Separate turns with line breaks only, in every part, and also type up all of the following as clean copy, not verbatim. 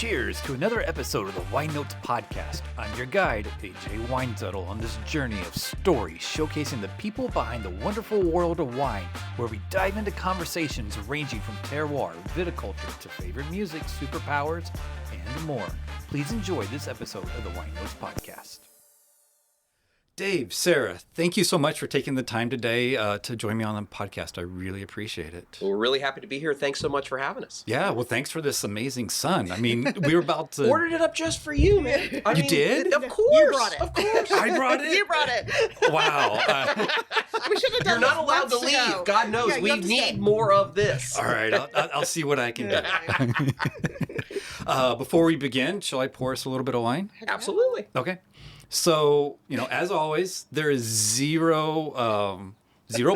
cheers to another episode of the Wine Notes Podcast. I'm your guide, AJ Weinzettel, on this journey of stories showcasing the people behind the wonderful world of wine, where we dive into conversations ranging from terroir, viticulture, to favorite music, superpowers, and more. Please enjoy this episode of the Wine Notes Podcast. Dave, Sara, thank you so much for taking the time today to join me on the podcast. I really appreciate it.
Well, we're really happy to be here. Thanks so much for having us.
Yeah, well, thanks for this amazing sun. I mean, we were about to...
Ordered it up just for you, man.
You did?
Of course.
You brought it.
Of course.
I brought it?
You brought it.
Wow.
We should have done
You're not allowed to
months
leave.
ago.
God knows.
Yeah, you
We
have to stay.
need more of this.
All right, I'll see what I can do. Before we begin, shall I pour us a little bit of wine?
Absolutely.
Okay. So, as always, there is zero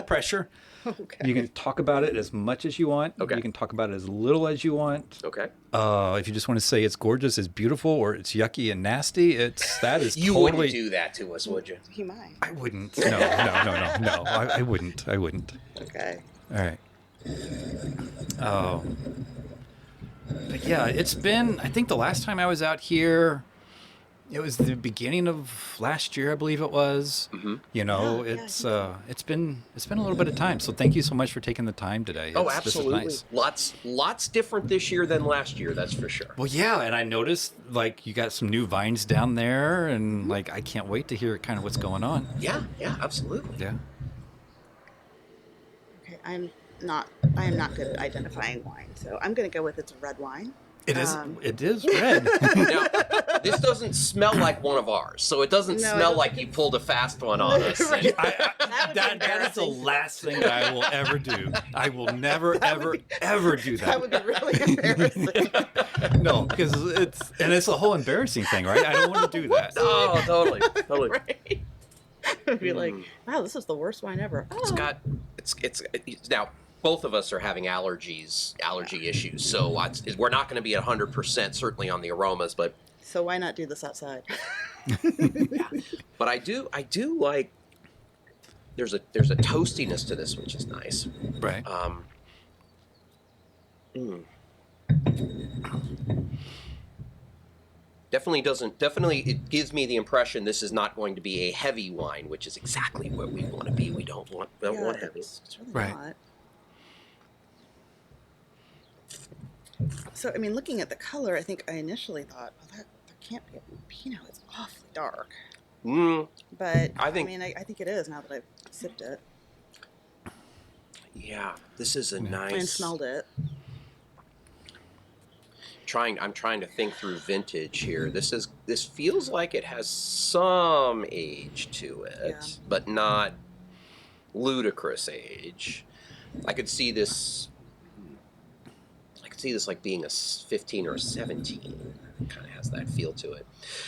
pressure.
Okay.
You can talk about it as much as you want.
Okay.
You can talk about it as little as you want.
Okay.
If you just want to say it's gorgeous, it's beautiful, or it's yucky and nasty, that is
You
totally...
wouldn't do that to us, would you?
He might.
I wouldn't. No. I wouldn't.
Okay.
All right. But yeah, it's been, I think the last time I was out here, it was the beginning of last year, I believe it was.
Mm-hmm.
It's been a little bit of time. So thank you so much for taking the time today.
Oh,
This is
absolutely.
nice.
Lots different this year than last year, that's for sure.
Well, yeah, and I noticed you got some new vines down there, and I can't wait to hear kind of what's going on.
Yeah, absolutely.
Yeah.
Okay. I am not good at identifying wine, so I'm going to go with it's a red wine.
It is red.
Now, this doesn't smell like one of ours, so it doesn't
No,
smell
it
like you pulled a fast one on us.
Right.
That is the
embarrassing.
last thing that I will ever do. I will never, ever do that.
That would be really embarrassing.
No, because it's a whole embarrassing thing, right? I don't want to do that.
Oh, totally.
Right. I'd be like, wow, this is the worst wine ever. Oh.
It's now both of us are having allergy issues, so we're not going to be at 100% certainly on the aromas, but
So why not do this outside?
but I do like there's a toastiness to this, which is nice.
Right.
Definitely it gives me the impression this is not going to be a heavy wine, which is exactly what we want to be. We don't want heavy.
It's really
Right.
not. So, I mean, looking at the color, I think I initially thought, well, there can't be a Pinot. It's awfully dark. But
I think
it is now that I've sipped it
yeah, this is a nice.
and smelled it.
I'm trying to think through vintage here. This feels like it has some age to it,
Yeah.
but not ludicrous age. I could see this like being a 15 or a 17. It kind of has that feel to it.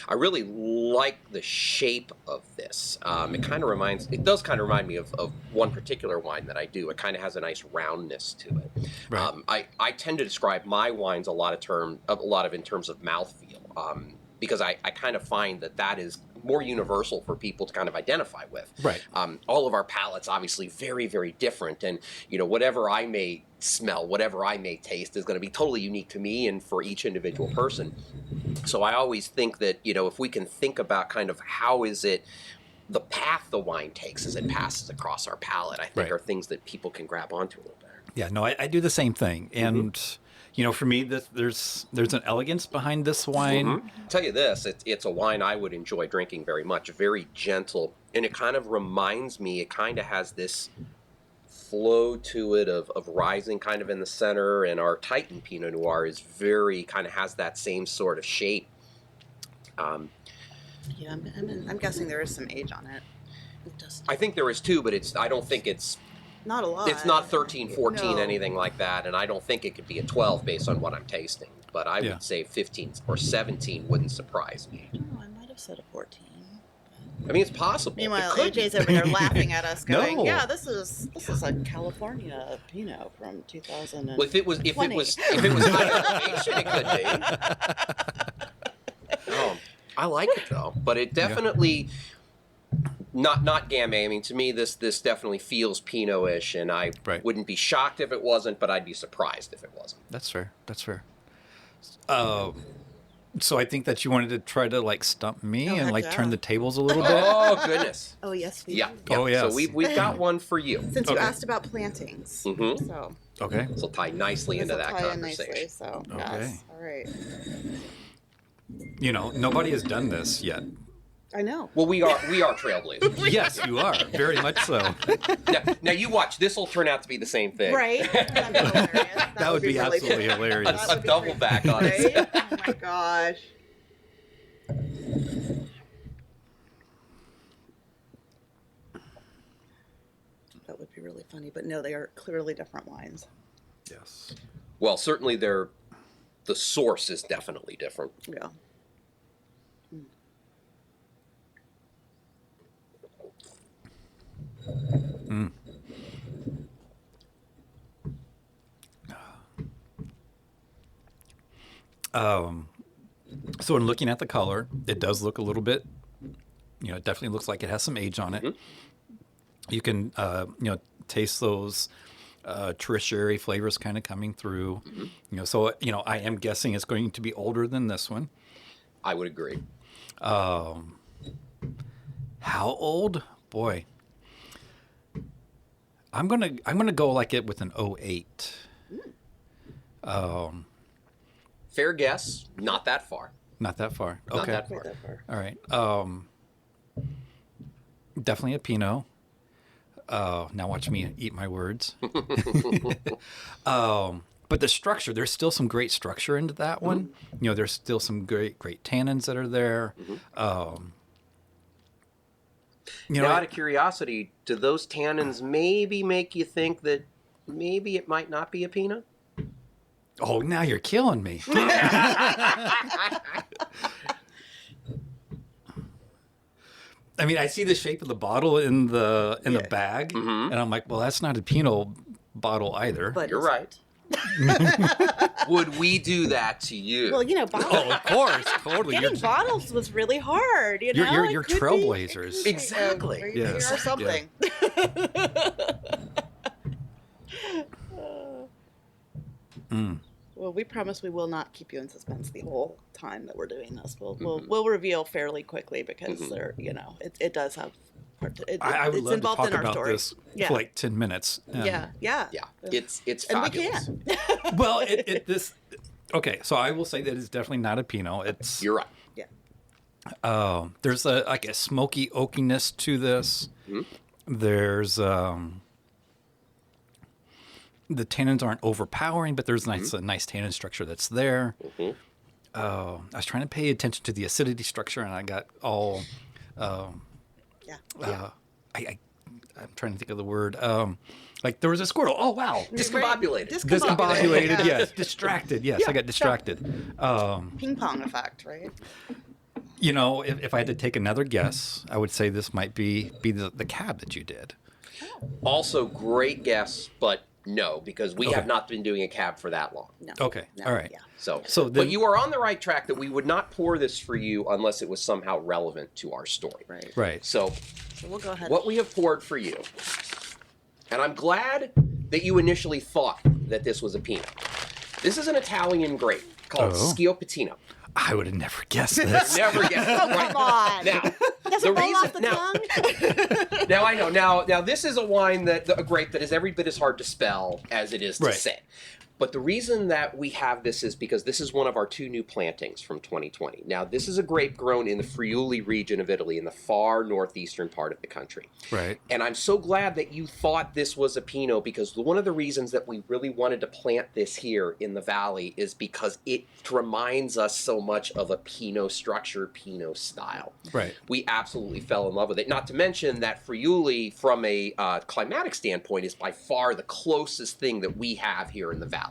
I really like the shape of this. It does kind of remind me of one particular wine that I do. It kind of has a nice roundness to it.
Right.
I tend to describe my wines a lot of in terms of mouthfeel, because I kind of find that is more universal for people to kind of identify with.
Right.
All of our palates obviously very, very different, and whatever I may smell, whatever I may taste is going to be totally unique to me and for each individual person. So I always think that if we can think about kind of how is it the path the wine takes as it passes across our palate, I think
Right.
are things that people can grab onto a little better.
Yeah, no, I do the same thing. And, for me, there's an elegance behind this wine.
I'll tell you this, it's a wine I would enjoy drinking very much, very gentle, and it kind of reminds me, it kind of has this flow to it of rising kind of in the center, and our Titan Pinot Noir is kind of has that same sort of shape.
Yeah, I'm guessing there is some age on it.
I think there is too, but I don't think it's
Not a lot.
It's not 13, 14,
No.
anything like that, and I don't think it could be a 12 based on what I'm tasting. But I would say 15 or 17 wouldn't surprise me.
Oh, I might have said a 14.
I mean, it's possible.
Meanwhile,
It could
AJ's
be.
over there laughing at us, going,
No.
"Yeah, this is a California Pinot from 2000."
Well, if it was high elevation, it could be. I like it though, but it definitely not Gamay. I mean, to me, this definitely feels Pinot-ish, and I wouldn't be shocked if it wasn't, but I'd be surprised if it wasn't.
That's fair. So I think that you wanted to try to like stump me
Oh,
and
heck
like
yeah.
turn the tables a little bit.
Oh, goodness.
Oh, yes, we
Yeah.
do.
Oh, yes.
So we've got one for you.
Since you
Okay.
asked about plantings.
Mhm.
So
Okay.
This will tie nicely into
this'll
that
tie in nicely,
conversation.
so,
Okay.
yes. All right.
You know, nobody has done this yet.
I know.
Well, we are trailblazers.
Yes, you are. Very much so.
Now you watch. This will turn out to be the same thing.
Right? That'd be hilarious.
That would be
really
absolutely
funny.
hilarious.
That
A
would be
double
crazy.
back on it.
Right? Oh my gosh. That would be really funny, but no, they are clearly different wines.
Yes.
Well, certainly the source is definitely different.
Yeah.
Mm. So in looking at the color, it does look a little bit, you know, it definitely looks like it has some age on it.
Mhm.
You can, you know, taste those tertiary flavors kind of coming through. You know, so, you know, I am guessing it's going to be older than this one.
I would agree.
How old? Boy. I'm gonna go like it with an 08.
Fair guess. Not that far.
Not that far.
Not
Okay.
that
Quite
far.
that far.
All right. Definitely a Pinot. Now watch me eat my words. But the structure, there's still some great structure into that one. You know, there's still some great tannins that are there. You know,
Now, out of curiosity, do those tannins maybe make you think that maybe it might not be a Pinot?
oh, now you're killing me. I mean, I see the shape of the bottle in the
Yeah.
bag,
Mhm.
and I'm like, well, that's not a Pinot bottle either.
But
You're
it's
right. Would we do that to you?
Well, you know, bottles.
Oh, of course, totally.
Getting bottles was really hard. You know,
You're
It could be-
trailblazers.
Exactly.
We
Yes.
are something. Well, we promise we will not keep you in suspense the whole time that we're doing this. We'll reveal fairly quickly because there, you know, it does have part.
I would
it's
love to
involved
talk
in our
about
story.
this
Yeah.
for like 10 minutes.
Yeah.
yeah, it's
And we
fabulous.
can.
Well, okay, so I will say that it's definitely not a Pinot. It's
You're right.
Yeah.
there's like a smoky oakiness to this. There's the tannins aren't overpowering, but there's a nice tannin structure that's there. I was trying to pay attention to the acidity structure, and I got all.
Yeah.
I'm trying to think of the word. Like there was a squirrel. Oh wow!
Discombobulated.
Discombobulated.
Yeah.
Yes. Distracted. Yes, I got distracted.
Ping pong effect, right?
You know, if I had to take another guess, I would say this might be the cab that you did.
Also, great guess, but no, because we
Okay.
have not been doing a cab for that long.
No.
Okay.
No,
All right.
Yeah.
So
then,
but you are on the right track that we would not pour this for you unless it was somehow relevant to our story.
Right.
right.
So
So we'll go ahead.
what we have poured for you, and I'm glad that you initially thought that this was a Pinot. This is an Italian grape called
Oh.
Schioppettino.
I would have never guessed this.
Never guessed.
Oh, come on.
Now,
Does
the
it roll off
reason
the tongue?
now I know now this is a wine a grape that is every bit as hard to spell as it is to
Right.
say. But the reason that we have this is because this is one of our 2 new plantings from 2020. Now, this is a grape grown in the Friuli region of Italy, in the far northeastern part of the country.
Right.
And I'm so glad that you thought this was a Pinot, because one of the reasons that we really wanted to plant this here in the valley is because it reminds us so much of a Pinot structure, Pinot style.
Right.
We absolutely fell in love with it. Not to mention that Friuli, from a climatic standpoint, is by far the closest thing that we have here in the valley.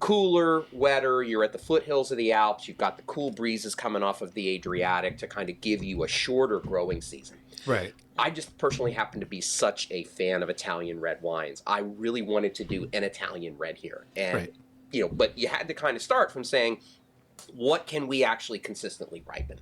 Cooler, wetter, you're at the foothills of the Alps, you've got the cool breezes coming off of the Adriatic to kind of give you a shorter growing season.
Right.
I just personally happen to be such a fan of Italian red wines. I really wanted to do an Italian red here. And,
Right.
you know, but you had to kind of start from saying, what can we actually consistently ripen?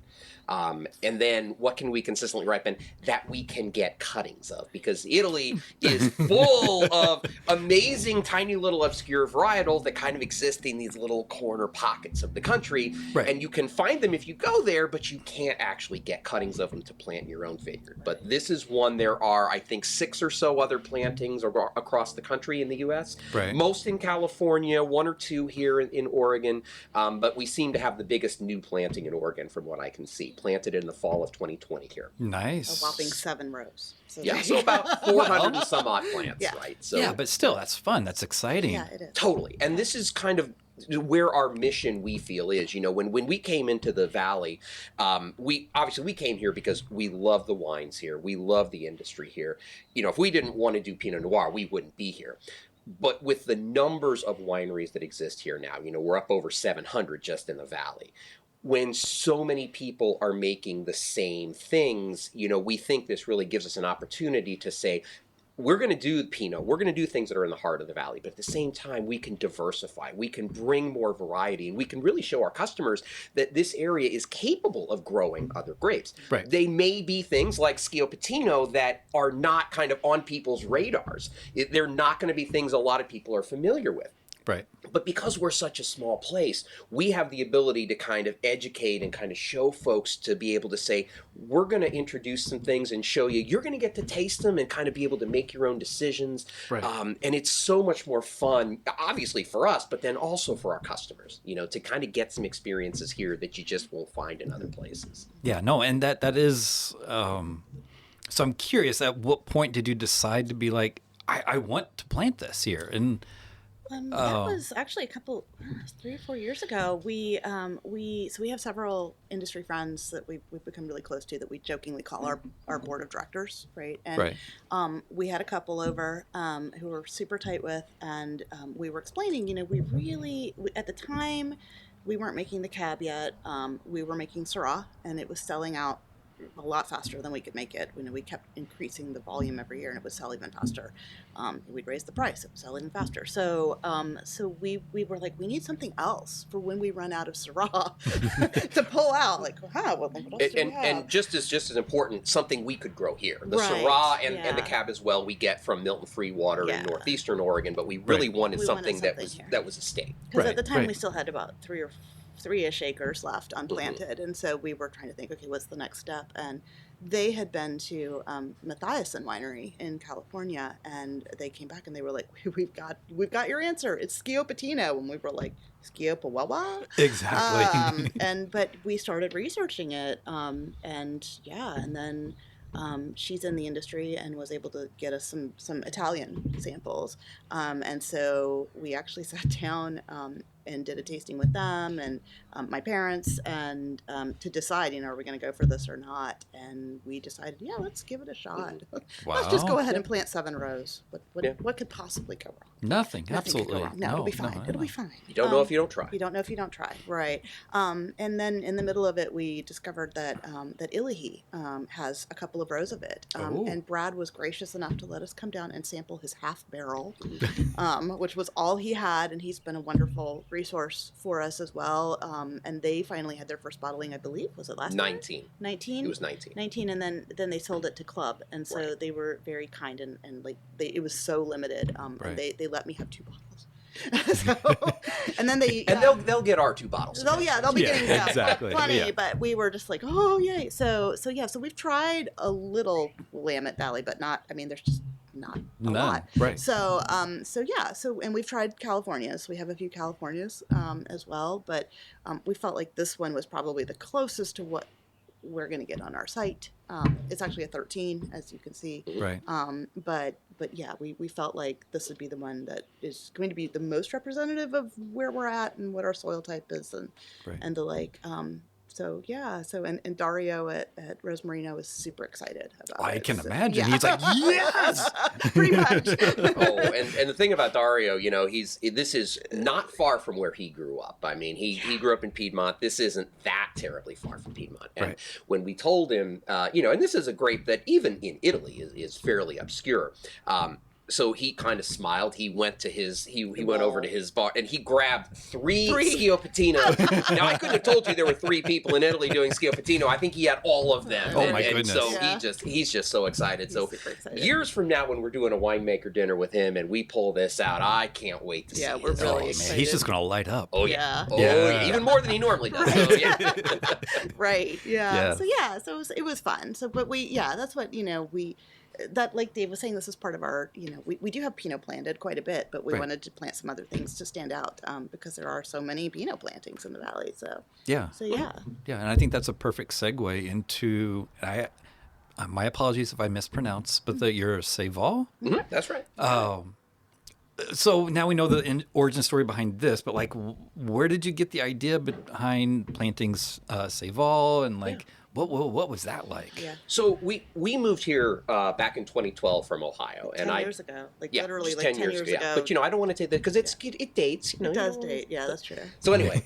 And then what can we consistently ripen that we can get cuttings of? Because Italy is full of amazing, tiny little obscure varietals that kind of exist in these little corner pockets of the country.
Right.
And you can find them if you go there, but you can't actually get cuttings of them to plant in your own vineyard. But this is one, there are, I think, 6 or so other plantings across the country in the U.S.
Right.
Most in California, 1 or 2 here in Oregon. But we seem to have the biggest new planting in Oregon from what I can see. Planted in the fall of 2020 here.
Nice.
A whopping 7 rows. So
Yeah, so about 400 and some odd plants,
Yeah.
right? So
Yeah, but still, that's fun. That's exciting.
Yeah, it is.
totally. And this is kind of where our mission, we feel, is. You know, when we came into the valley, we came here because we love the wines here. We love the industry here. You know, if we didn't want to do Pinot Noir, we wouldn't be here. But with the numbers of wineries that exist here now, you know, we're up over 700 just in the valley. When so many people are making the same things, you know, we think this really gives us an opportunity to say, we're going to do Pinot, we're going to do things that are in the heart of the valley, but at the same time, we can diversify, we can bring more variety, and we can really show our customers that this area is capable of growing other grapes.
Right.
They may be things like Schioppettino that are not kind of on people's radars. They're not going to be things a lot of people are familiar with.
Right.
But because we're such a small place, we have the ability to kind of educate and kind of show folks to be able to say, we're going to introduce some things and show you, you're going to get to taste them and kind of be able to make your own decisions.
Right.
And it's so much more fun, obviously for us, but then also for our customers, you know, to kind of get some experiences here that you just won't find in other places.
Yeah, no, and that is, so I'm curious, at what point did you decide to be like, I want to plant this here? And
That was actually a couple, 3 or 4 years ago. We have several industry friends that we've become really close to that we jokingly call our board of directors, right? And
Right.
We had a couple over who were super tight with, and we were explaining, you know, at the time, we weren't making the cab yet. We were making Syrah, and it was selling out a lot faster than we could make it. You know, we kept increasing the volume every year, and it would sell even faster. We'd raise the price; it would sell even faster. So, we were like, we need something else for when we run out of Syrah to pull out. Like, what else do we have?
And just as important, something we could grow here. The
Right,
Syrah and
yeah.
the Cab as well, we get from Milton Free Water
Yeah.
in northeastern Oregon, but we really wanted
We
something,
wanted
that
something
was
here.
a state.
Because
Right,
at the time
right.
we still had about 3-ish acres left unplanted, and so we were trying to think, okay, what's the next step? And they had been to Mathiasen Winery in California, and they came back and they were like, we've got your answer. It's Schioppettino, and we were like, Schioppettino?
Exactly.
But we started researching it, and then she's in the industry and was able to get us some Italian samples, and so we actually sat down and did a tasting with them and my parents, and to decide, you know, are we going to go for this or not? And we decided, yeah, let's give it a shot. Let's just go
Wow.
ahead and plant 7 rows. What could possibly go wrong?
Nothing.
Nothing could
Absolutely.
go wrong. No, it'll be fine. It'll be fine.
You don't know if you don't try.
You don't know if you don't try, right? And then in the middle of it, we discovered that that Illahee has a couple of rows of it,
Oh.
and Brad was gracious enough to let us come down and sample his half barrel, which was all he had, and he's been a wonderful resource for us as well. And they finally had their first bottling, I believe, was it last year?
19.
19?
It was 19.
19, and then they sold it to Club, and so
Right.
they were very kind, and like it was so limited,
Right.
and they let me have 2 bottles. So, and then they
And they'll get our 2 bottles.
they'll be
Yeah,
getting
exactly,
plenty,
yeah.
but we were just like, oh yay! So we've tried a little Willamette Valley, but not. I mean, there's just not a
None.
lot.
Right.
So and we've tried Californias. We have a few Californias as well, but we felt like this one was probably the closest to what we're going to get on our site. It's actually a 13, as you can see.
Right.
But yeah, we felt like this would be the one that is going to be the most representative of where we're at and what our soil type is
Right.
and the like. So and Dario at Rosmarino is super excited about it.
I can
So,
imagine.
yeah.
He's like, yes!
Pretty much.
Oh, and the thing about Dario, you know, this is not far from where he grew up. I mean, he grew up in Piedmont. This isn't that terribly far from Piedmont. And
Right.
when we told him, you know, and this is a grape that even in Italy is fairly obscure. so he kind of smiled. He went to he went over to his bar and he grabbed three Schioppettino. Now I couldn't have told you there were 3 people in Italy doing Schioppettino. I think he had all of them.
Oh my goodness!
And so he's just so excited.
He's super excited.
Years from now, when we're doing a winemaker dinner with him and we pull this out, I can't wait to see.
We're really excited.
Man, he's just gonna light up.
Oh yeah. Oh
Yeah.
yeah. Even more than he normally does. So, yeah.
Right. Yeah.
Yeah.
So it was fun. So but that's what that, like Dave was saying, this is part of our, we do have Pinot planted quite a bit, but we wanted to plant some other things to stand out because there are so many Pinot plantings in the valley. So yeah.
And I think that's a perfect segue into my apologies if I mispronounce, but your Seyval.
Mm-hmm. That's right.
So now we know the origin story behind this, but like, where did you get the idea behind planting Seyval and like? What was that like?
Yeah.
So we moved here back in 2012 from Ohio,
10 years ago, literally
just
like 10 years ago.
Yeah. But I don't want to say that because it dates.
It does date. Yeah, that's true.
So anyway,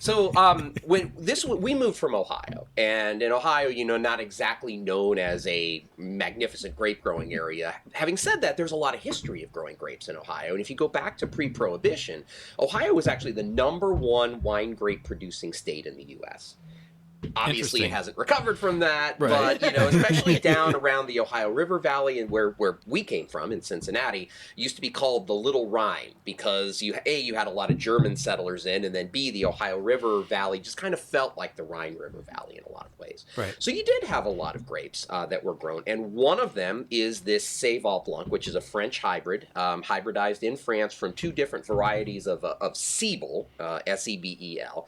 we moved from Ohio, and in Ohio, not exactly known as a magnificent grape growing area. Having said that, there's a lot of history of growing grapes in Ohio, and if you go back to pre-Prohibition, Ohio was actually the #1 wine grape producing state in the U.S. Obviously, it hasn't recovered from that, but especially down around the Ohio River Valley and where we came from in Cincinnati, used to be called the Little Rhine because you had a lot of German settlers in, and then B, the Ohio River Valley just kind of felt like the Rhine River Valley in a lot of ways.
Right.
So you did have a lot of grapes that were grown, and one of them is this Seyval Blanc, which is a French hybrid, hybridized in France from 2 different varieties of Seyval, Sebel.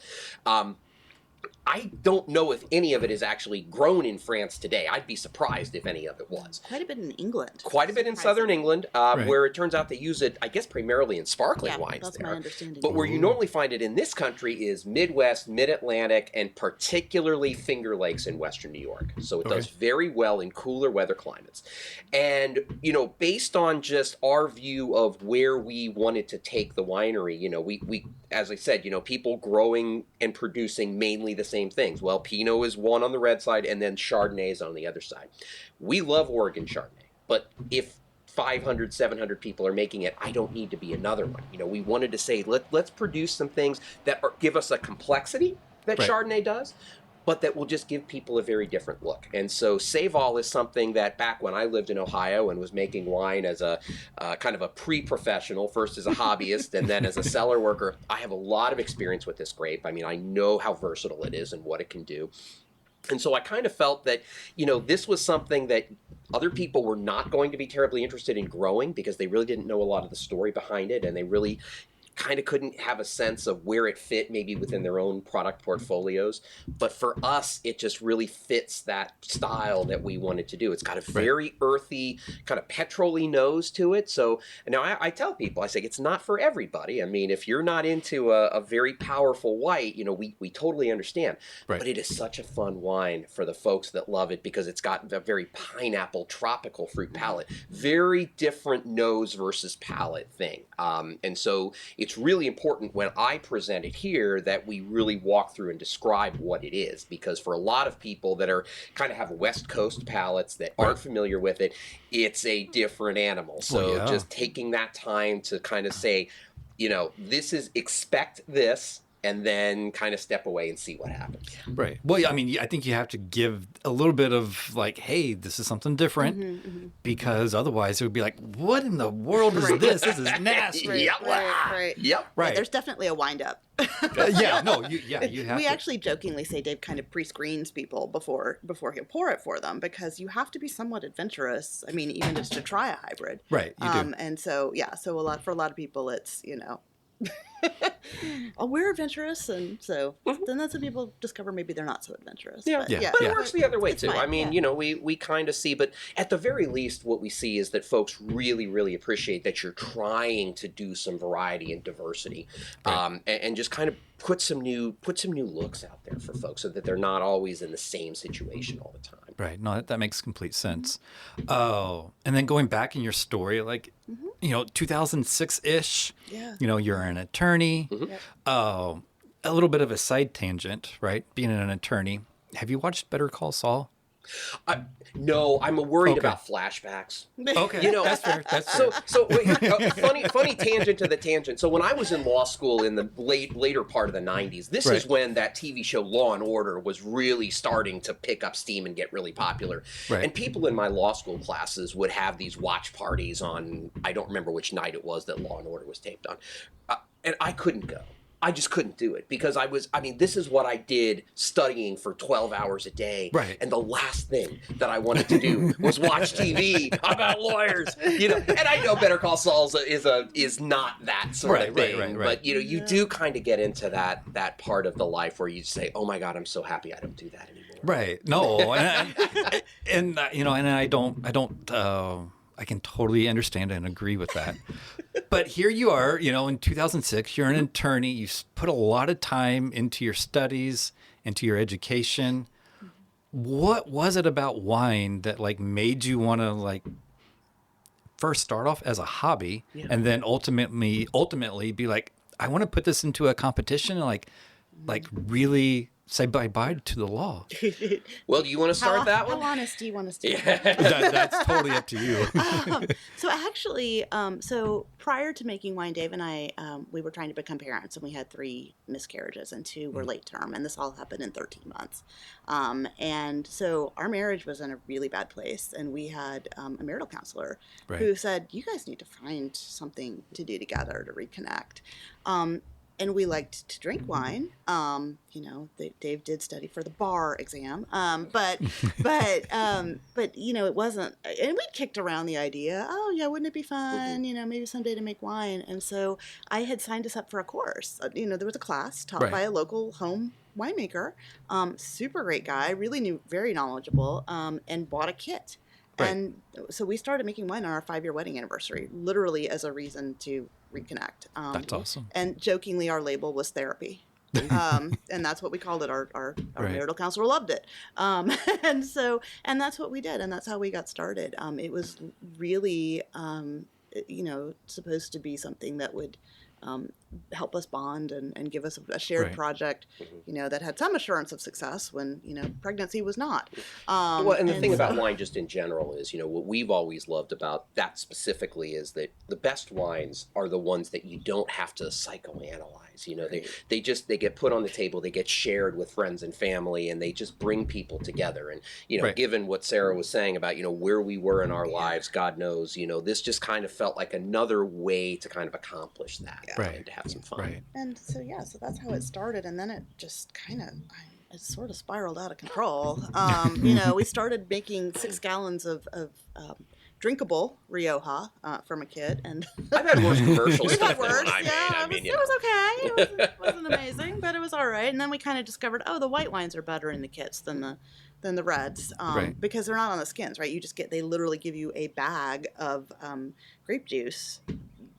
I don't know if any of it is actually grown in France today. I'd be surprised if any of it was.
Quite a bit in England.
Quite a bit in southern England, where it turns out they use it, I guess, primarily in sparkling wines
that's
there.
my understanding.
But where you normally find it in this country is Midwest, Mid-Atlantic, and particularly Finger Lakes in western New York. So it does very well in cooler weather climates. And, based on just our view of where we wanted to take the winery, we as I said, people growing and producing mainly the same things. Well, Pinot is one on the red side, and then Chardonnay is on the other side. We love Oregon Chardonnay, but if 500, 700 people are making it, I don't need to be another one. We wanted to say, let's produce some things that give us a complexity that Chardonnay does, but that will just give people a very different look. And so Seyval is something that back when I lived in Ohio and was making wine as a kind of a pre-professional, first as a hobbyist and then as a cellar worker, I have a lot of experience with this grape. I mean, I know how versatile it is and what it can do. And so I kind of felt that, this was something that other people were not going to be terribly interested in growing because they really didn't know a lot of the story behind it, and they really kind of couldn't have a sense of where it fit maybe within their own product portfolios. But for us, it just really fits that style that we wanted to do. It's got a very earthy, kind of petrol-y nose to it. So now I tell people, I say, it's not for everybody. I mean, if you're not into a very powerful white, we totally understand. Right. But it is such a fun wine for the folks that love it because it's got a very pineapple, tropical fruit palate. Very different nose versus palate thing. And so it's really important when I present it here that we really walk through and describe what it is, because for a lot of people that are kind of have West Coast palates that aren't familiar with it, it's a different animal. So just taking that time to kind of say, this is, expect this, and then kind of step away and see what happens.
Right. Well, I mean, I think you have to give a little bit of like, hey, this is something different, because otherwise it would be like, what in the world is this? This is nasty.
Right.
Yep.
Right. There's definitely a wind up.
You have
we actually jokingly say Dave kind of pre-screens people before he'll pour it for them, because you have to be somewhat adventurous. I mean, even just to try a hybrid.
Right. You do.
And so, for a lot of people, it's, we're adventurous, and so then that's when people discover maybe they're not so adventurous.
But it works the other way too.
Fine.
I mean, we kind of see, but at the very least, what we see is that folks really, really appreciate that you're trying to do some variety and diversity, and just kind of put some new looks out there for folks so that they're not always in the same situation all the time.
Right. No, that makes complete sense. Oh, and then going back in your story, like, 2006-ish, you're an attorney. A little bit of a side tangent, right? Being an attorney. Have you watched Better Call Saul?
No, I'm worried
Okay.
about flashbacks.
Okay,
You know,
that's fair. That's fair.
So wait, funny tangent to the tangent. So when I was in law school in the later part of the 90s, this
Right.
is when that TV show Law and Order was really starting to pick up steam and get really popular.
Right.
And people in my law school classes would have these watch parties on, I don't remember which night it was that Law and Order was taped on. And I couldn't go. I just couldn't do it because this is what I did studying for 12 hours a day.
Right.
And the last thing that I wanted to do was watch TV about lawyers, and I know Better Call Saul is not that sort of thing.
Right.
But, you do kind of get into that part of the life where you say, oh my God, I'm so happy I don't do that anymore.
Right. No. And I can totally understand and agree with that. But here you are, in 2006, you're an attorney. You put a lot of time into your studies, into your education. What was it about wine that made you want to first start off as a hobby and then ultimately be like, I want to put this into a competition and really say bye-bye to the law?
Well, do you want to start that one?
How honest do you want us to be?
That's totally up to you.
So actually, so prior to making wine, Dave and I, we were trying to become parents, and we had 3 miscarriages, and 2 were late term, and this all happened in 13 months. And so our marriage was in a really bad place, and we had a marital counselor who said, you guys need to find something to do together to reconnect. And we liked to drink wine. Dave did study for the bar exam, but it wasn't. And we kicked around the idea. Oh yeah, wouldn't it be fun? Maybe someday to make wine. And so I had signed us up for a course. There was a class taught by a local home winemaker, super great guy, really very knowledgeable, and bought a kit. Right. And so we started making wine on our 5-year wedding anniversary, literally as a reason to reconnect.
That's awesome.
And jokingly, our label was therapy. And that's what we called it. Our marital counselor loved it. And that's what we did. And that's how we got started. It was really, supposed to be something that would help us bond and give us a shared project, that had some assurance of success when, pregnancy was not.
And the thing about wine just in general is, what we've always loved about that specifically is that the best wines are the ones that you don't have to psychoanalyze. They get put on the table, they get shared with friends and family, and they just bring people together. And, given what Sara was saying about, where we were in our lives, God knows, this just kind of felt like another way to kind of accomplish that. And to have some fun.
Right.
And so that's how it started, and then it just it sort of spiraled out of control. We started making 6 gallons of drinkable Rioja from a kid, and
I've had worse commercials.
We've had worse.
It
was okay. It wasn't amazing, but it was all right. And then we kind of discovered, the white wines are better in the kits than the reds, because they're not on the skins, right? They literally give you a bag of grape juice.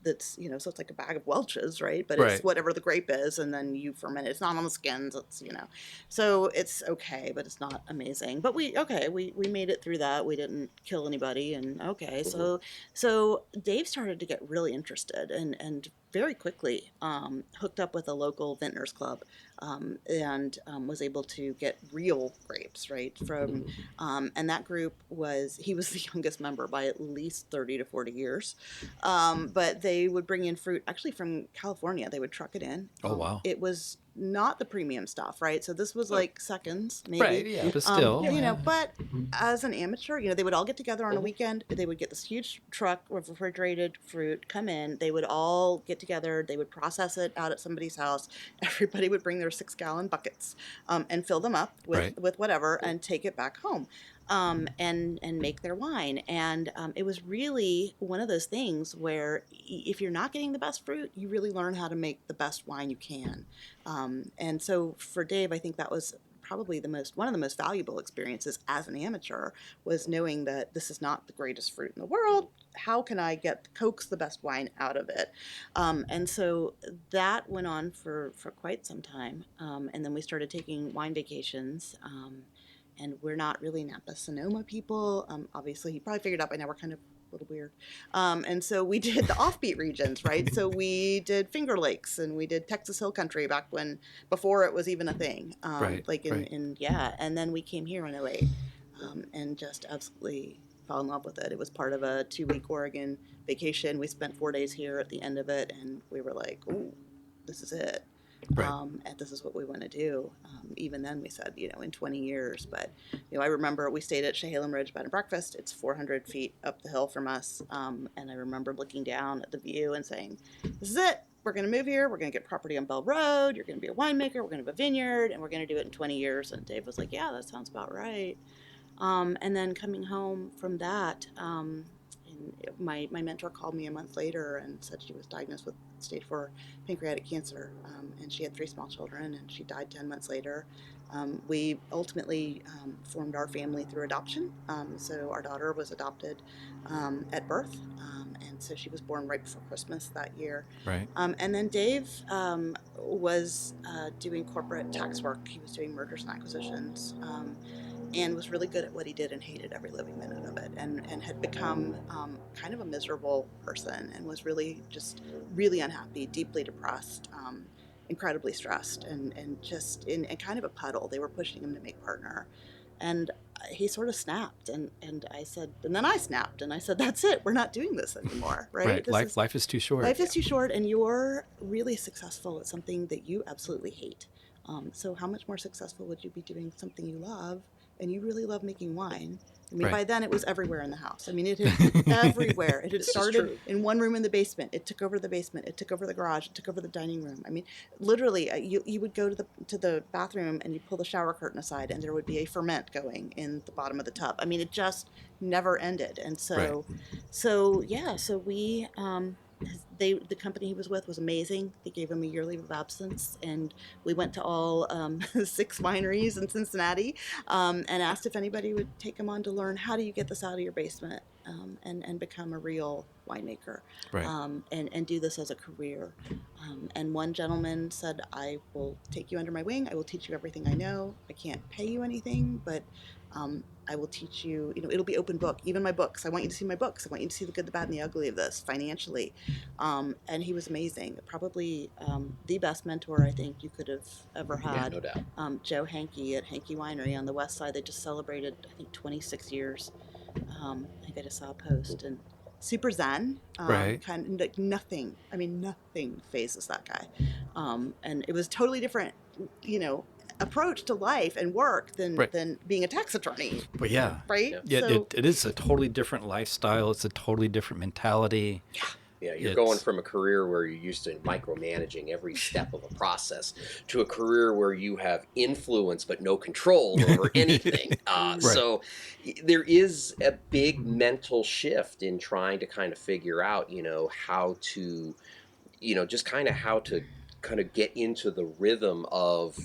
That's, so it's like a bag of Welch's, right? But it's whatever the grape is, and then you ferment it. It's not on the skins. It's, so it's okay, but it's not amazing. But we made it through that. We didn't kill anybody, and so Dave started to get really interested and very quickly hooked up with a local vintners club, and was able to get real grapes, right? From and that group he was the youngest member by at least 30 to 40 years, but they would bring in fruit actually from California. They would truck it in.
Oh wow!
It was not the premium stuff, right? So this was like seconds, maybe.
Right, yeah, but still.
But as an amateur, they would all get together on a weekend. They would get this huge truck with refrigerated fruit, come in. They would all get together. They would process it out at somebody's house. Everybody would bring their 6-gallon buckets and fill them up with whatever and take it back home. And make their wine. And it was really one of those things where if you're not getting the best fruit, you really learn how to make the best wine you can. And so for Dave, I think that was probably one of the most valuable experiences as an amateur, was knowing that this is not the greatest fruit in the world. How can I coax the best wine out of it? And so that went on for quite some time. And then we started taking wine vacations. And we're not really Napa Sonoma people. Obviously, he probably figured out by now we're kind of a little weird. And so we did the offbeat regions, right? So we did Finger Lakes and we did Texas Hill Country before it was even a thing. And then we came here in 2008. and just absolutely fell in love with it. It was part of a 2-week Oregon vacation. We spent 4 days here at the end of it, and we were like, "Ooh, this is it."
Right.
And this is what we want to do. Even then, we said, in 20 years. But, I remember we stayed at Chehalem Ridge Bed and Breakfast. It's 400 feet up the hill from us. And I remember looking down at the view and saying, "This is it. We're going to move here. We're going to get property on Bell Road. You're going to be a winemaker. We're going to have a vineyard, and we're going to do it in 20 years." And Dave was like, "Yeah, that sounds about right." And then coming home from that, and my mentor called me a month later and said she was diagnosed with stage 4 pancreatic cancer, and she had 3 small children, and she died 10 months later. We ultimately formed our family through adoption. So our daughter was adopted at birth, and so she was born right before Christmas that year.
Right.
And then Dave was doing corporate tax work. He was doing mergers and acquisitions. And was really good at what he did and hated every living minute of it, and had become kind of a miserable person, and was really unhappy, deeply depressed, incredibly stressed, and just in kind of a puddle. They were pushing him to make partner, and he sort of snapped, and I said, and then I snapped, and I said, "That's it. We're not doing this anymore." Right?
Life is too short.
Life is too short, and you're really successful at something that you absolutely hate. So how much more successful would you be doing something you love? And you really love making wine. I mean,
Right.
by then it was everywhere in the house. I mean, it had everywhere. It had started in one room in the basement. It took over the basement. It took over the garage. It took over the dining room. I mean, literally, you would go to the bathroom and you pull the shower curtain aside, and there would be a ferment going in the bottom of the tub. I mean, it just never ended. And so,
Right.
so we. The company he was with was amazing. They gave him a year leave of absence, and we went to all 6 wineries in Cincinnati, and asked if anybody would take him on to learn how do you get this out of your basement, and become a real winemaker,
Right.
and do this as a career. And one gentleman said, "I will take you under my wing. I will teach you everything I know. I can't pay you anything, but I will teach you, it'll be open book, even my books. I want you to see my books. I want you to see the good, the bad, and the ugly of this financially." And he was amazing. Probably the best mentor I think you could have ever had.
Yeah, no doubt.
Joe Hankey at Hankey Winery on the west side. They just celebrated, I think, 26 years. I think I just saw a post, and super zen.
Right.
Kind of like nothing phases that guy. And it was totally different, approach to life and work than
Right.
than being a tax attorney,
But yeah.
right?
Yeah,
So,
it is a totally different lifestyle. It's a totally different mentality.
Yeah, you're
It's-
going from a career where you're used to micromanaging every step of a process to a career where you have influence but no control over anything. So there is a big mental shift in trying to kind of figure out, how to, just kind of how to kind of get into the rhythm of,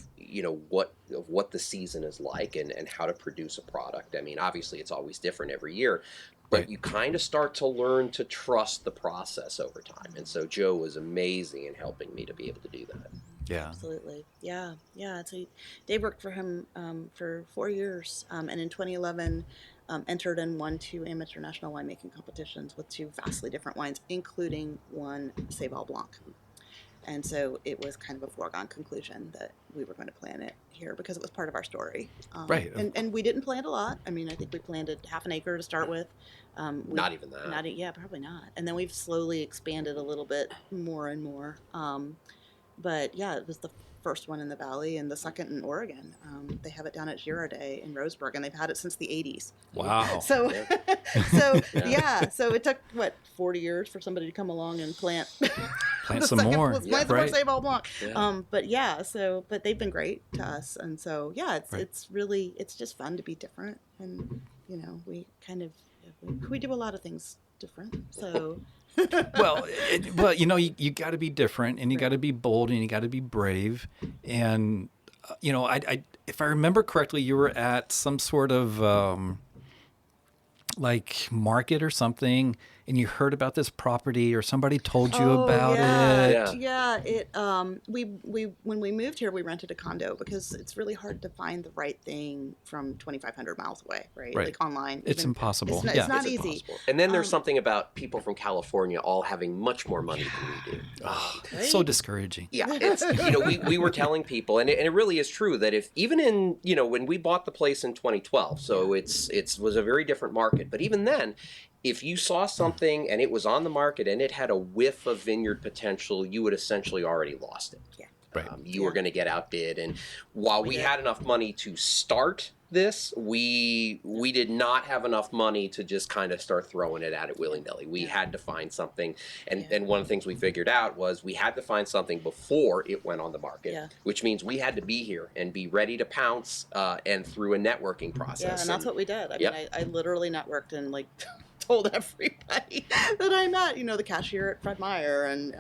what the season is like, and how to produce a product. I mean, obviously it's always different every year, but
Right.
you kind of start to learn to trust the process over time. And so Joe was amazing in helping me to be able to do that.
Yeah.
absolutely, yeah. So Dave worked for him for 4 years, and in 2011 entered and won 2 amateur national winemaking competitions with 2 vastly different wines, including one Seyval Blanc. And so it was kind of a foregone conclusion that we were going to plant it here because it was part of our story.
Right.
And we didn't plant a lot. I mean, I think we planted half an acre to start with.
Not even that.
Yeah, probably not. And then we've slowly expanded a little bit more and more. But yeah, it was the first one in the Valley and the second in Oregon. They have it down at Girardet in Roseburg, and they've had it since the 80s.
Wow.
So,
Yeah.
so it took, 40 years for somebody to come along and plant
Plant
the
some
second-
more.
let's plant some
Right.
more Seyval Blanc.
Yeah.
But they've been great to us. And so, yeah,
Right.
it's just fun to be different. And, we kind of, we do a lot of things different. So,
Well, you got to be different, and you got to be bold, and you got to be brave. And I if I remember correctly, you were at some sort of like market or something, and you heard about this property, or somebody told you about it.
Yeah.
Yeah, we when we moved here, we rented a condo because it's really hard to find the right thing from 2,500 miles away, right?
Right.
Like online.
It's impossible.
It's not easy.
Impossible. And then there's something about people from California all having much more money than we do.
Right?
So discouraging.
Yeah, it's we were telling people, and it really is true that if even in when we bought the place in 2012, so it was a very different market, but even then, if you saw something and it was on the market and it had a whiff of vineyard potential, you would essentially already lost it.
Yeah.
Right.
You were going to get outbid, and while we had enough money to start this, we did not have enough money to just kind of start throwing it at it willy-nilly. We had to find something, and one of the things we figured out was we had to find something before it went on the market, which means we had to be here and be ready to pounce and through a networking process.
Yeah, and that's what we did. I mean, I literally networked and told everybody that I met, the cashier at Fred Meyer and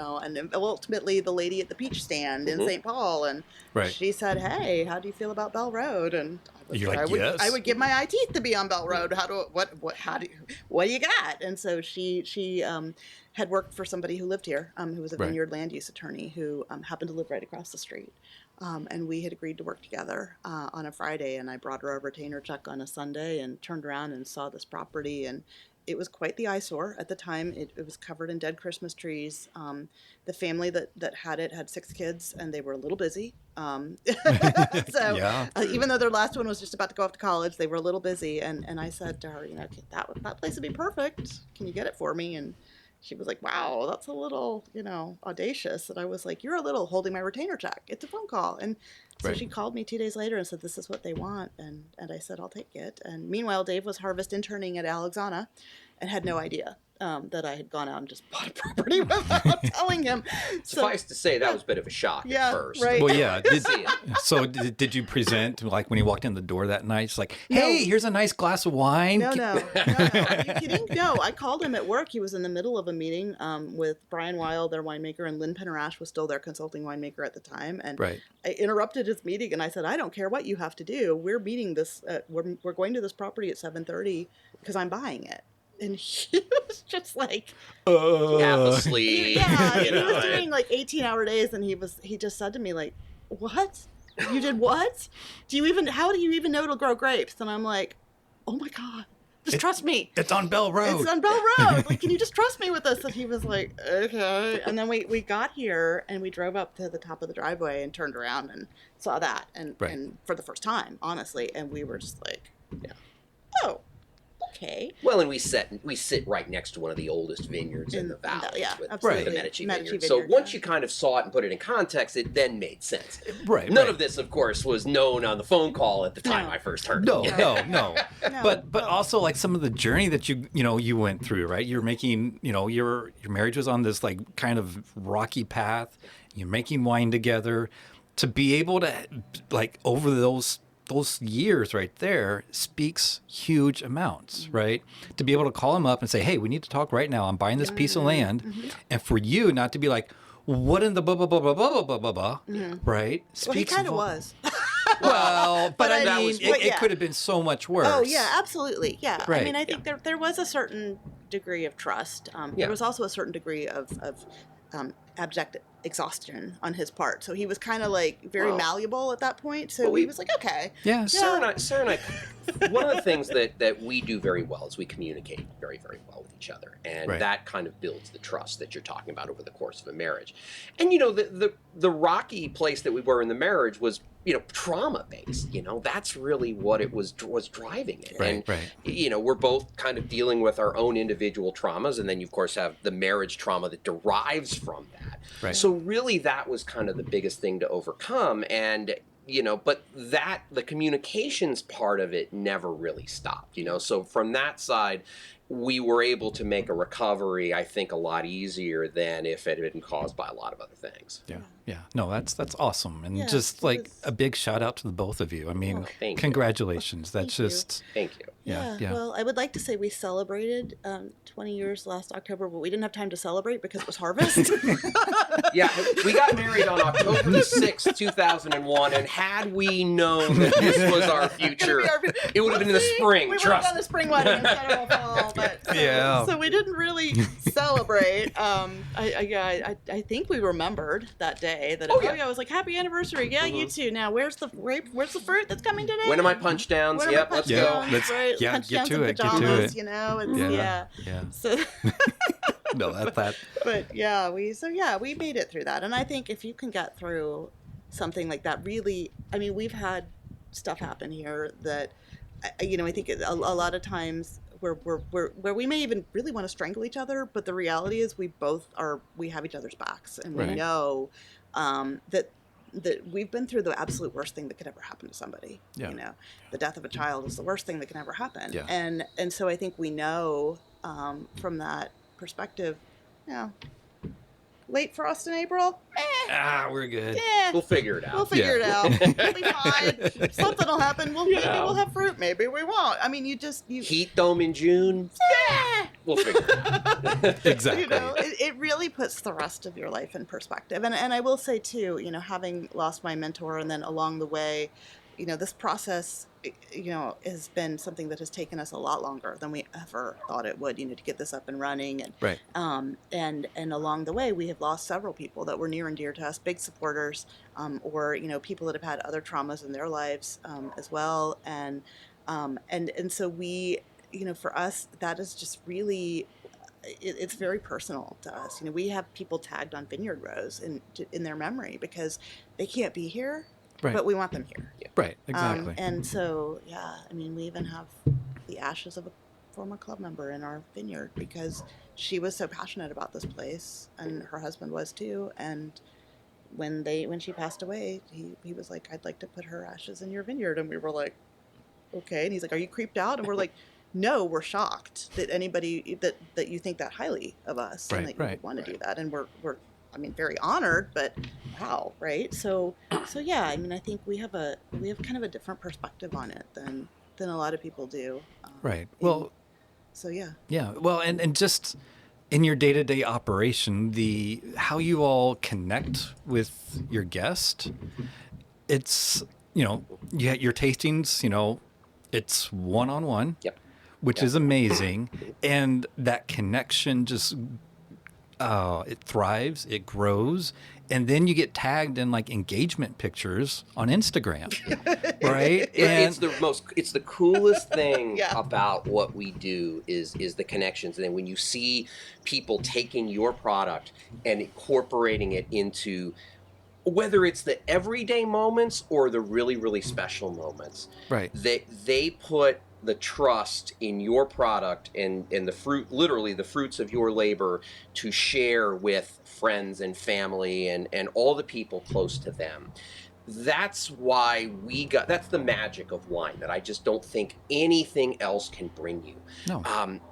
ultimately the lady at the peach stand in St. Paul. And she said, "Hey, how do you feel about Bell Road?" And I would give my eye teeth to be on Bell Road. What do you got? And so she had worked for somebody who lived here, who was a vineyard land use attorney who happened to live right across the street. And we had agreed to work together on a Friday, and I brought her a retainer check on a Sunday and turned around and saw this property, and it was quite the eyesore at the time. It was covered in dead Christmas trees. The family that had it had 6 kids, and they were a little busy. Even though their last one was just about to go off to college, they were a little busy. And I said to her, that place would be perfect. Can you get it for me? And she was like, "Wow, that's a little, audacious." And I was like, "You're a little holding my retainer check. It's a phone call." And so she called me 2 days later and said, "This is what they want." And I said, "I'll take it." And meanwhile, Dave was harvest interning at Alexana and had no idea that I had gone out and just bought a property without telling him.
Suffice to say, that was a bit of a shock at first.
Right.
Well, yeah. Did you present, when you walked in the door that night, it's like, "Hey, here's a nice glass of wine"?
No. Are you kidding? No, I called him at work. He was in the middle of a meeting with Brian Wild, their winemaker, and Lynn Penerash was still their consulting winemaker at the time. And I interrupted his meeting and I said, "I don't care what you have to do. We're meeting this. We're going to this property at 7:30 because I'm buying it." And he was just like
half asleep.
He was doing 18-hour days, and he just said to me "What? You did what? How do you even know it'll grow grapes?" And I'm like, "Oh my God, just trust me.
It's on Bell Road.
It's on Bell Road. Can you just trust me with this?" And he was like, "Okay." And then we got here and we drove up to the top of the driveway and turned around and saw that and for the first time, honestly, and we were just like, "Oh. Okay."
Well, and we sit right next to one of the oldest vineyards in the valley, with the Medici vineyard. So once you kind of saw it and put it in context, it then made sense. None of this, of course, was known on the phone call at the time I first heard it.
No. But also some of the journey that you went through, right? You're making, your marriage was on this kind of rocky path. You're making wine together. To be able to over those years right there speaks huge amounts, right? To be able to call him up and say, "Hey, we need to talk right now. I'm buying this piece of land." And for you not to be like, "What in the blah, blah, blah, blah, blah, blah, blah, blah," right?
Well, he kind of was.
Well, but I mean, it could have been so much worse.
Oh, yeah, absolutely. Yeah.
Right.
I mean, I think there was a certain degree of trust. There was also a certain degree of abject exhaustion on his part. So he was kind of very malleable at that point. So he was like, "Okay."
Yeah.
Sara and I, one of the things that we do very well is we communicate very, very well with each other. And that kind of builds the trust that you're talking about over the course of a marriage. And, the rocky place that we were in the marriage was, trauma based. That's really what it was driving it. And, we're both kind of dealing with our own individual traumas. And then you, of course, have the marriage trauma that derives from that.
Right.
So really that was kind of the biggest thing to overcome. And, but the communications part of it never really stopped, So from that side, we were able to make a recovery, I think, a lot easier than if it had been caused by a lot of other things.
Yeah. No, that's awesome. And a big shout out to the both of you. I mean, congratulations. That's just...
Thank you.
Yeah. Well, I would like to say we celebrated 20 years last October, but we didn't have time to celebrate because it was harvest.
Yeah, we got married on October 6th, 2001, and had we known that this was our future, it would have been in the spring,
we would have done a spring wedding instead of a fall. But
Yeah.
so we didn't really celebrate. I think we remembered that day that I was like, happy anniversary. Yeah, you too. Now where's the fruit that's coming today?
When are my punch downs? Yep, let's go.
Punch
get
downs
to
and
it. Get to
pajamas,
it.
you know. It's,
Yeah.
So
No, that.
but yeah, we made it through that. And I think if you can get through something like that, really, I mean, we've had stuff happen here that, you know, I think a lot of times where we may even really want to strangle each other, but the reality is we have each other's backs, and we know that we've been through the absolute worst thing that could ever happen to somebody. You know, the death of a child is the worst thing that can ever happen. And so I think we know from that perspective, you know, late frost in April.
We're good.
We'll figure it out.
We'll figure it out. We'll be fine. Something will happen. Maybe we'll have fruit. Maybe we won't. I mean, you
heat dome in June. We'll figure it out.
Exactly.
You know, it really puts the rest of your life in perspective. And I will say too, you know, having lost my mentor, and then along the way, you know, this process, you know, has been something that has taken us a lot longer than we ever thought it would, you know, to get this up and running. And and along the way, we have lost several people that were near and dear to us, big supporters, or, you know, people that have had other traumas in their lives as well. And so we, you know, for us, that is just really, it's very personal to us. You know, we have people tagged on vineyard rows in their memory because they can't be here. But we want them here.
Right, exactly.
And so, I mean, we even have the ashes of a former club member in our vineyard because she was so passionate about this place, and her husband was too. And when she passed away, he was like, "I'd like to put her ashes in your vineyard," and we were like, "Okay." And he's like, "Are you creeped out?" And we're like, "No, we're shocked that anybody that you think that highly of us and that you would want to do that." And we're I mean, very honored, but wow, right? So yeah, I mean, I think we have kind of a different perspective on it than a lot of people do.
Right. Well.
So yeah.
Yeah. Well, and just in your day-to-day operation, how you all connect with your guest, it's, you know, your tastings, you know, it's one-on-one. Which is amazing, and that connection just. It thrives, it grows, and then you get tagged in like engagement pictures on Instagram, right?
It's the coolest thing about what we do is the connections. And then when you see people taking your product and incorporating it into, whether it's the everyday moments or the really, really special moments, they put the trust in your product and the fruit, literally the fruits of your labor, to share with friends and family and all the people close to them. That's why that's the magic of wine that I just don't think anything else can bring you.
No.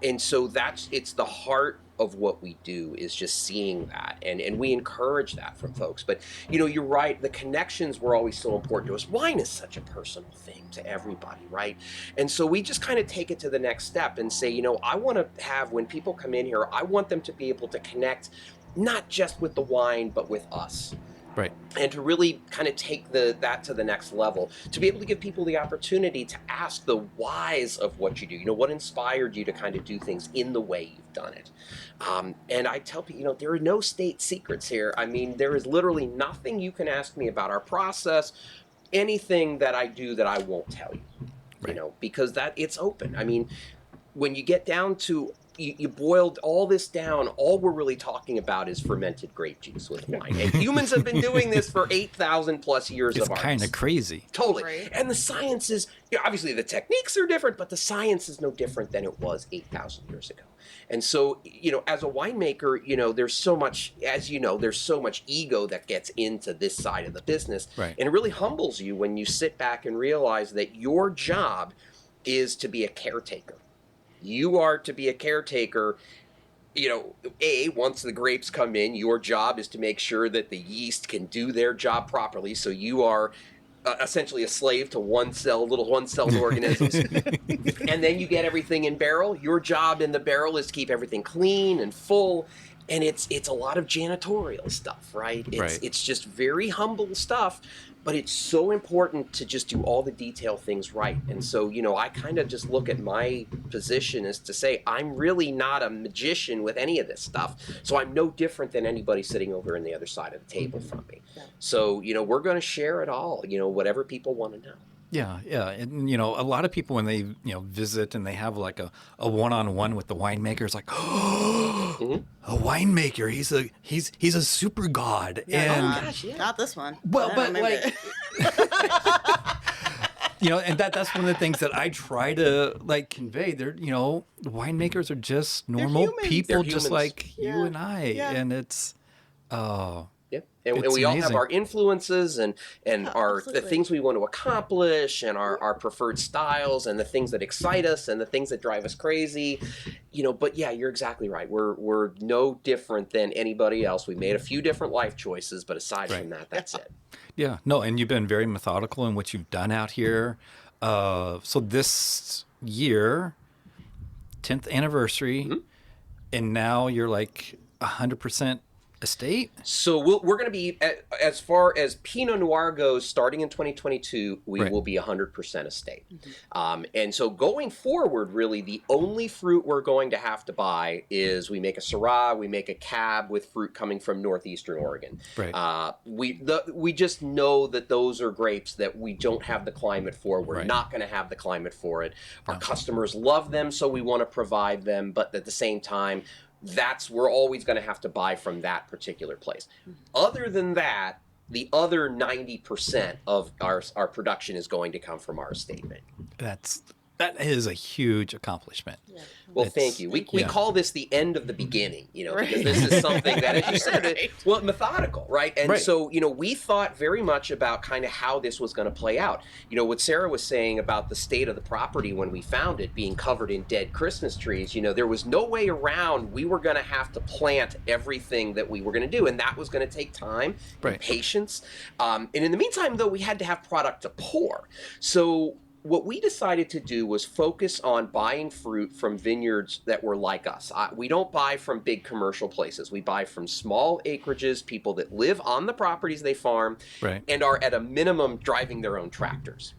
And so it's the heart of what we do, is just seeing that, and we encourage that from folks. But you know, you're right, the connections were always so important to us. Wine is such a personal thing to everybody, right? And so we just kind of take it to the next step and say, you know, I want to have, when people come in here, I want them to be able to connect not just with the wine but with us.
Right.
And to really kind of take that to the next level, to be able to give people the opportunity to ask the whys of what you do. You know, what inspired you to kind of do things in the way you've done it? And I tell people, you know, there are no state secrets here. I mean, there is literally nothing you can ask me about our process, anything that I do that I won't tell you, you know, because it's open. I mean, when you get down to, you boiled all this down, all we're really talking about is fermented grape juice with wine. And humans have been doing this for 8,000 plus years of art.
It's kind of crazy.
Totally.
Right.
And the science is, you know, obviously the techniques are different, but the science is no different than it was 8,000 years ago. And so, you know, as a winemaker, you know, there's so much, as you know, there's so much ego that gets into this side of the business.
Right.
And it really humbles you when you sit back and realize that your job is to be a caretaker. You are to be a caretaker. You know, once the grapes come in, your job is to make sure that the yeast can do their job properly. So you are essentially a slave to little one-celled organisms. And then you get everything in barrel. Your job in the barrel is to keep everything clean and full. and it's a lot of janitorial stuff, right? It's just very humble stuff, but it's so important to just do all the detail things right. And so, I kind of just look at my position as to say, I'm really not a magician with any of this stuff. So I'm no different than anybody sitting over on the other side of the table from me. Yeah. So, we're going to share it all, whatever people want to know.
Yeah, yeah. And, a lot of people when they, visit and they have like a one-on-one with the winemaker, it's like, oh, a winemaker, he's a super god.
Yeah,
and
oh gosh, yeah. Not this one.
Well, but like, and that's one of the things that I try to like convey. They're, winemakers are just normal people, just like you and I. Yeah. And it's,
yeah, and we all have our influences and the things we want to accomplish and our preferred styles and the things that excite us and the things that drive us crazy, But yeah, you're exactly right. We're no different than anybody else. We made a few different life choices, but aside from that, that's it.
Yeah, no, and you've been very methodical in what you've done out here. So this year, 10th anniversary, and now you're like 100%. Estate?
So we're going to be, as far as Pinot Noir goes, starting in 2022, we will be 100% estate. And so going forward, really, the only fruit we're going to have to buy is we make a Syrah, we make a Cab with fruit coming from northeastern Oregon. Right. We just know that those are grapes that we don't have the climate for. We're not going to have the climate for it. Our customers love them, so we want to provide them, but at the same time, we're always going to have to buy from that particular place. Other than that, the other 90% of our production is going to come from our estate vineyard.
That is a huge accomplishment.
Yeah.
Well, thank you. We call this the end of the beginning, because this is something that, as you said, methodical, right? And so, we thought very much about kind of how this was going to play out. What Sara was saying about the state of the property when we found it being covered in dead Christmas trees, there was no way around. We were going to have to plant everything that we were going to do, and that was going to take time and patience. And in the meantime, though, we had to have product to pour. So what we decided to do was focus on buying fruit from vineyards that were like us. We don't buy from big commercial places. We buy from small acreages, people that live on the properties they farm and are at a minimum driving their own tractors.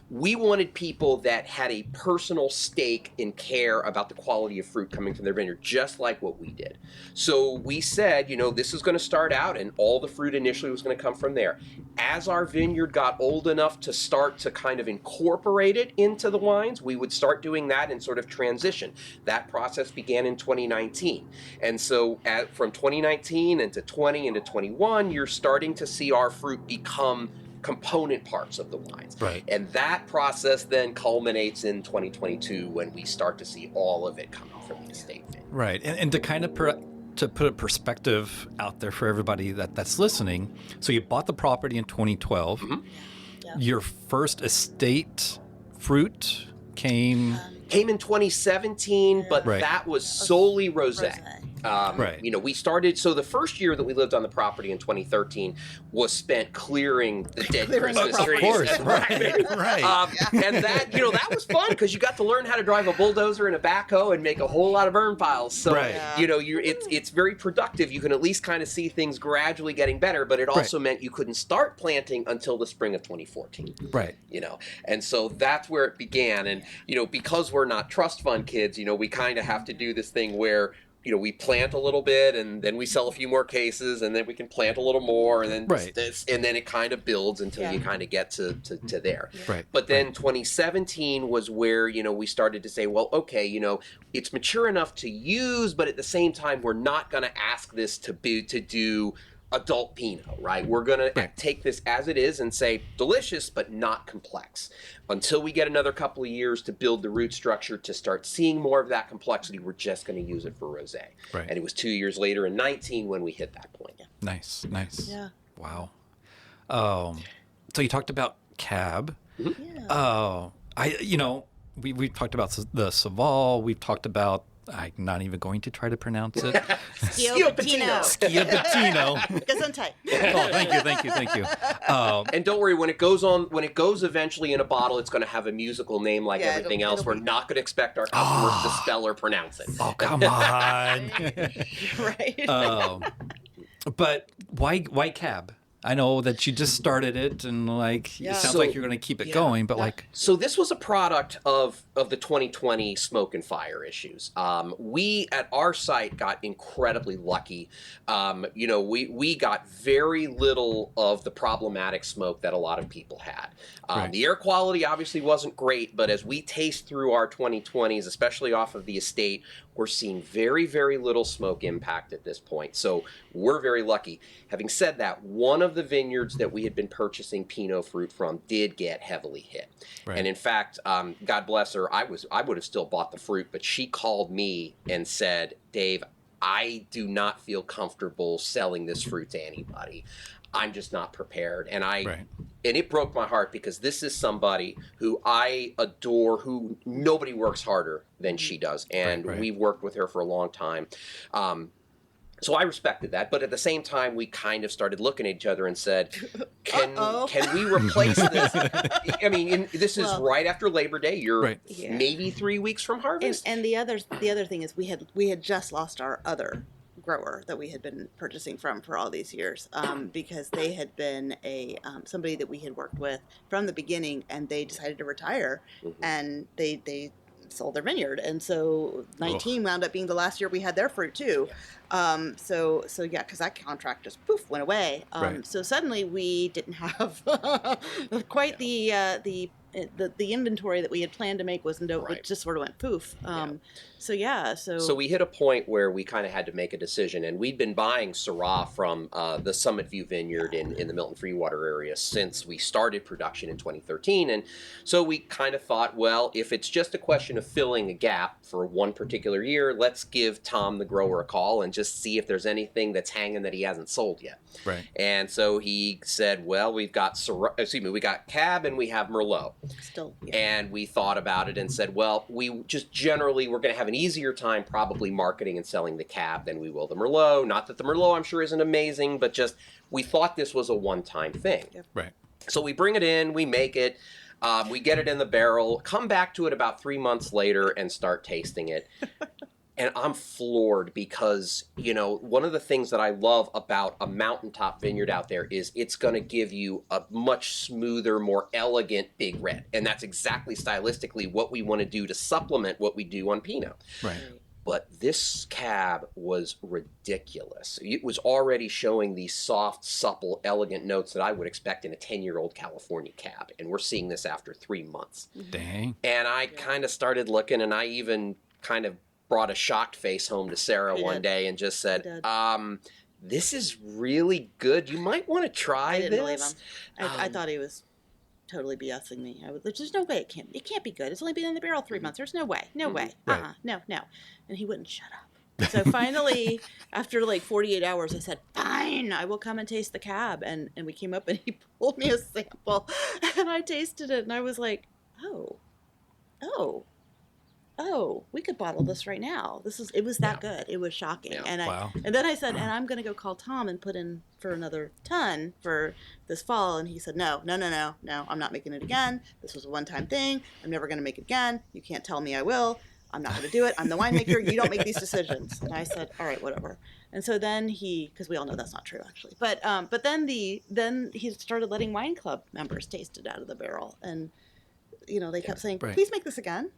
We wanted people that had a personal stake and care about the quality of fruit coming from their vineyard, just like what we did. So we said, this is going to start out, and all the fruit initially was going to come from there. As our vineyard got old enough to start to kind of incorporate it into the wines, we would start doing that and sort of transition. That process began in 2019. And so from 2019 into 20 into 21, you're starting to see our fruit become component parts of the wines. Right. And that process then culminates in 2022 when we start to see all of it coming from the estate vineyard.
Right. And to kind of to put a perspective out there for everybody that's listening, so you bought the property in 2012. Your first estate fruit came
in 2017, but that was solely rosé. We started, so the first year that we lived on the property in 2013 was spent clearing the dead Christmas trees.
Of course,
And that, that was fun because you got to learn how to drive a bulldozer and a backhoe and make a whole lot of burn piles. So, it's very productive. You can at least kind of see things gradually getting better, but it also meant you couldn't start planting until the spring of 2014.
Right.
And so that's where it began. And, because we're not trust fund kids, we kind of have to do this thing where we plant a little bit and then we sell a few more cases and then we can plant a little more and then and then it kind of builds until you kind of get to there.
Right.
But then 2017 was where, we started to say, well, okay, it's mature enough to use, but at the same time, we're not going to ask this to do adult Pinot, right? We're going to take this as it is and say delicious, but not complex. Until we get another couple of years to build the root structure to start seeing more of that complexity, we're just going to use it for rosé.
Right.
And it was 2 years later in 19 when we hit that point.
Nice.
Yeah.
Wow. So you talked about Cab.
Yeah.
We've talked about the Seyval. We've talked about I'm not even going to try to pronounce it.
Schioppettino.
Schioppettino.
Gesundheit.
Thank you.
And don't worry, when it goes eventually in a bottle, it's going to have a musical name like everything else. We're not going to expect our customers to spell or pronounce it.
Oh, come on.
Right.
But why cab? I know that you just started it, and it sounds like you're going to keep it going, but
So this was a product of the 2020 smoke and fire issues. We at our site got incredibly lucky. We got very little of the problematic smoke that a lot of people had.
Right.
The air quality obviously wasn't great, but as we taste through our 2020s, especially off of the estate, we're seeing very, very little smoke impact at this point. So we're very lucky. Having said that, one of the vineyards that we had been purchasing Pinot fruit from did get heavily hit.
Right.
And in fact, God bless her, I would have still bought the fruit, but she called me and said, Dave, I do not feel comfortable selling this fruit to anybody. I'm just not prepared. And and it broke my heart because this is somebody who I adore, who nobody works harder than she does. And we've worked with her for a long time. So I respected that. But at the same time, we kind of started looking at each other and said, can we replace this? I mean, this is right after Labor Day. You're maybe 3 weeks from harvest.
And the other thing is we had just lost our other grower that we had been purchasing from for all these years, because they had been somebody that we had worked with from the beginning, and they decided to retire, and they sold their vineyard, and so 19 wound up being the last year we had their fruit too. So because that contract just went away. So suddenly we didn't have quite the inventory that we had planned to make it just sort of went poof. So
we hit a point where we kind of had to make a decision, and we'd been buying Syrah from the Summit View Vineyard in the Milton Freewater area since we started production in 2013, and so we kind of thought, well, if it's just a question of filling a gap for one particular year, let's give Tom the grower a call and just see if there's anything that's hanging that he hasn't sold yet.
Right.
And so he said, well, we got Cab and we have Merlot.
Still,
And we thought about it and said, well, we're going to have an easier time probably marketing and selling the Cab than we will the Merlot. Not that the Merlot, I'm sure, isn't amazing, but just we thought this was a one-time thing.
Yep.
Right.
So we bring it in, we make it, we get it in the barrel, come back to it about 3 months later and start tasting it. And I'm floored because, one of the things that I love about a mountaintop vineyard out there is it's going to give you a much smoother, more elegant Big Red. And that's exactly stylistically what we want to do to supplement what we do on Pinot.
Right.
But this Cab was ridiculous. It was already showing these soft, supple, elegant notes that I would expect in a 10-year-old California Cab. And we're seeing this after 3 months.
Dang.
And I kind of started looking, and I even kind of brought a shocked face home to Sarah one day and just said, this is really good. You might want to try
I didn't
this.
believe him. I thought he was totally BSing me. There's no way it can't be good. It's only been in the barrel 3 months. There's no way. No way.
Right.
No. And he wouldn't shut up. So finally, after 48 hours, I said, fine, I will come and taste the Cab. And we came up and he pulled me a sample and I tasted it and I was like, oh, we could bottle this right now. It was that good. It was shocking.
Yeah.
And then I said, and I'm going to go call Tom and put in for another ton for this fall. And he said, no, I'm not making it again. This was a one-time thing. I'm never going to make it again. You can't tell me I will. I'm not going to do it. I'm the winemaker. You don't make these decisions. And I said, all right, whatever. And so then because we all know that's not true actually, but then he started letting wine club members taste it out of the barrel. And, they kept saying, please make this again.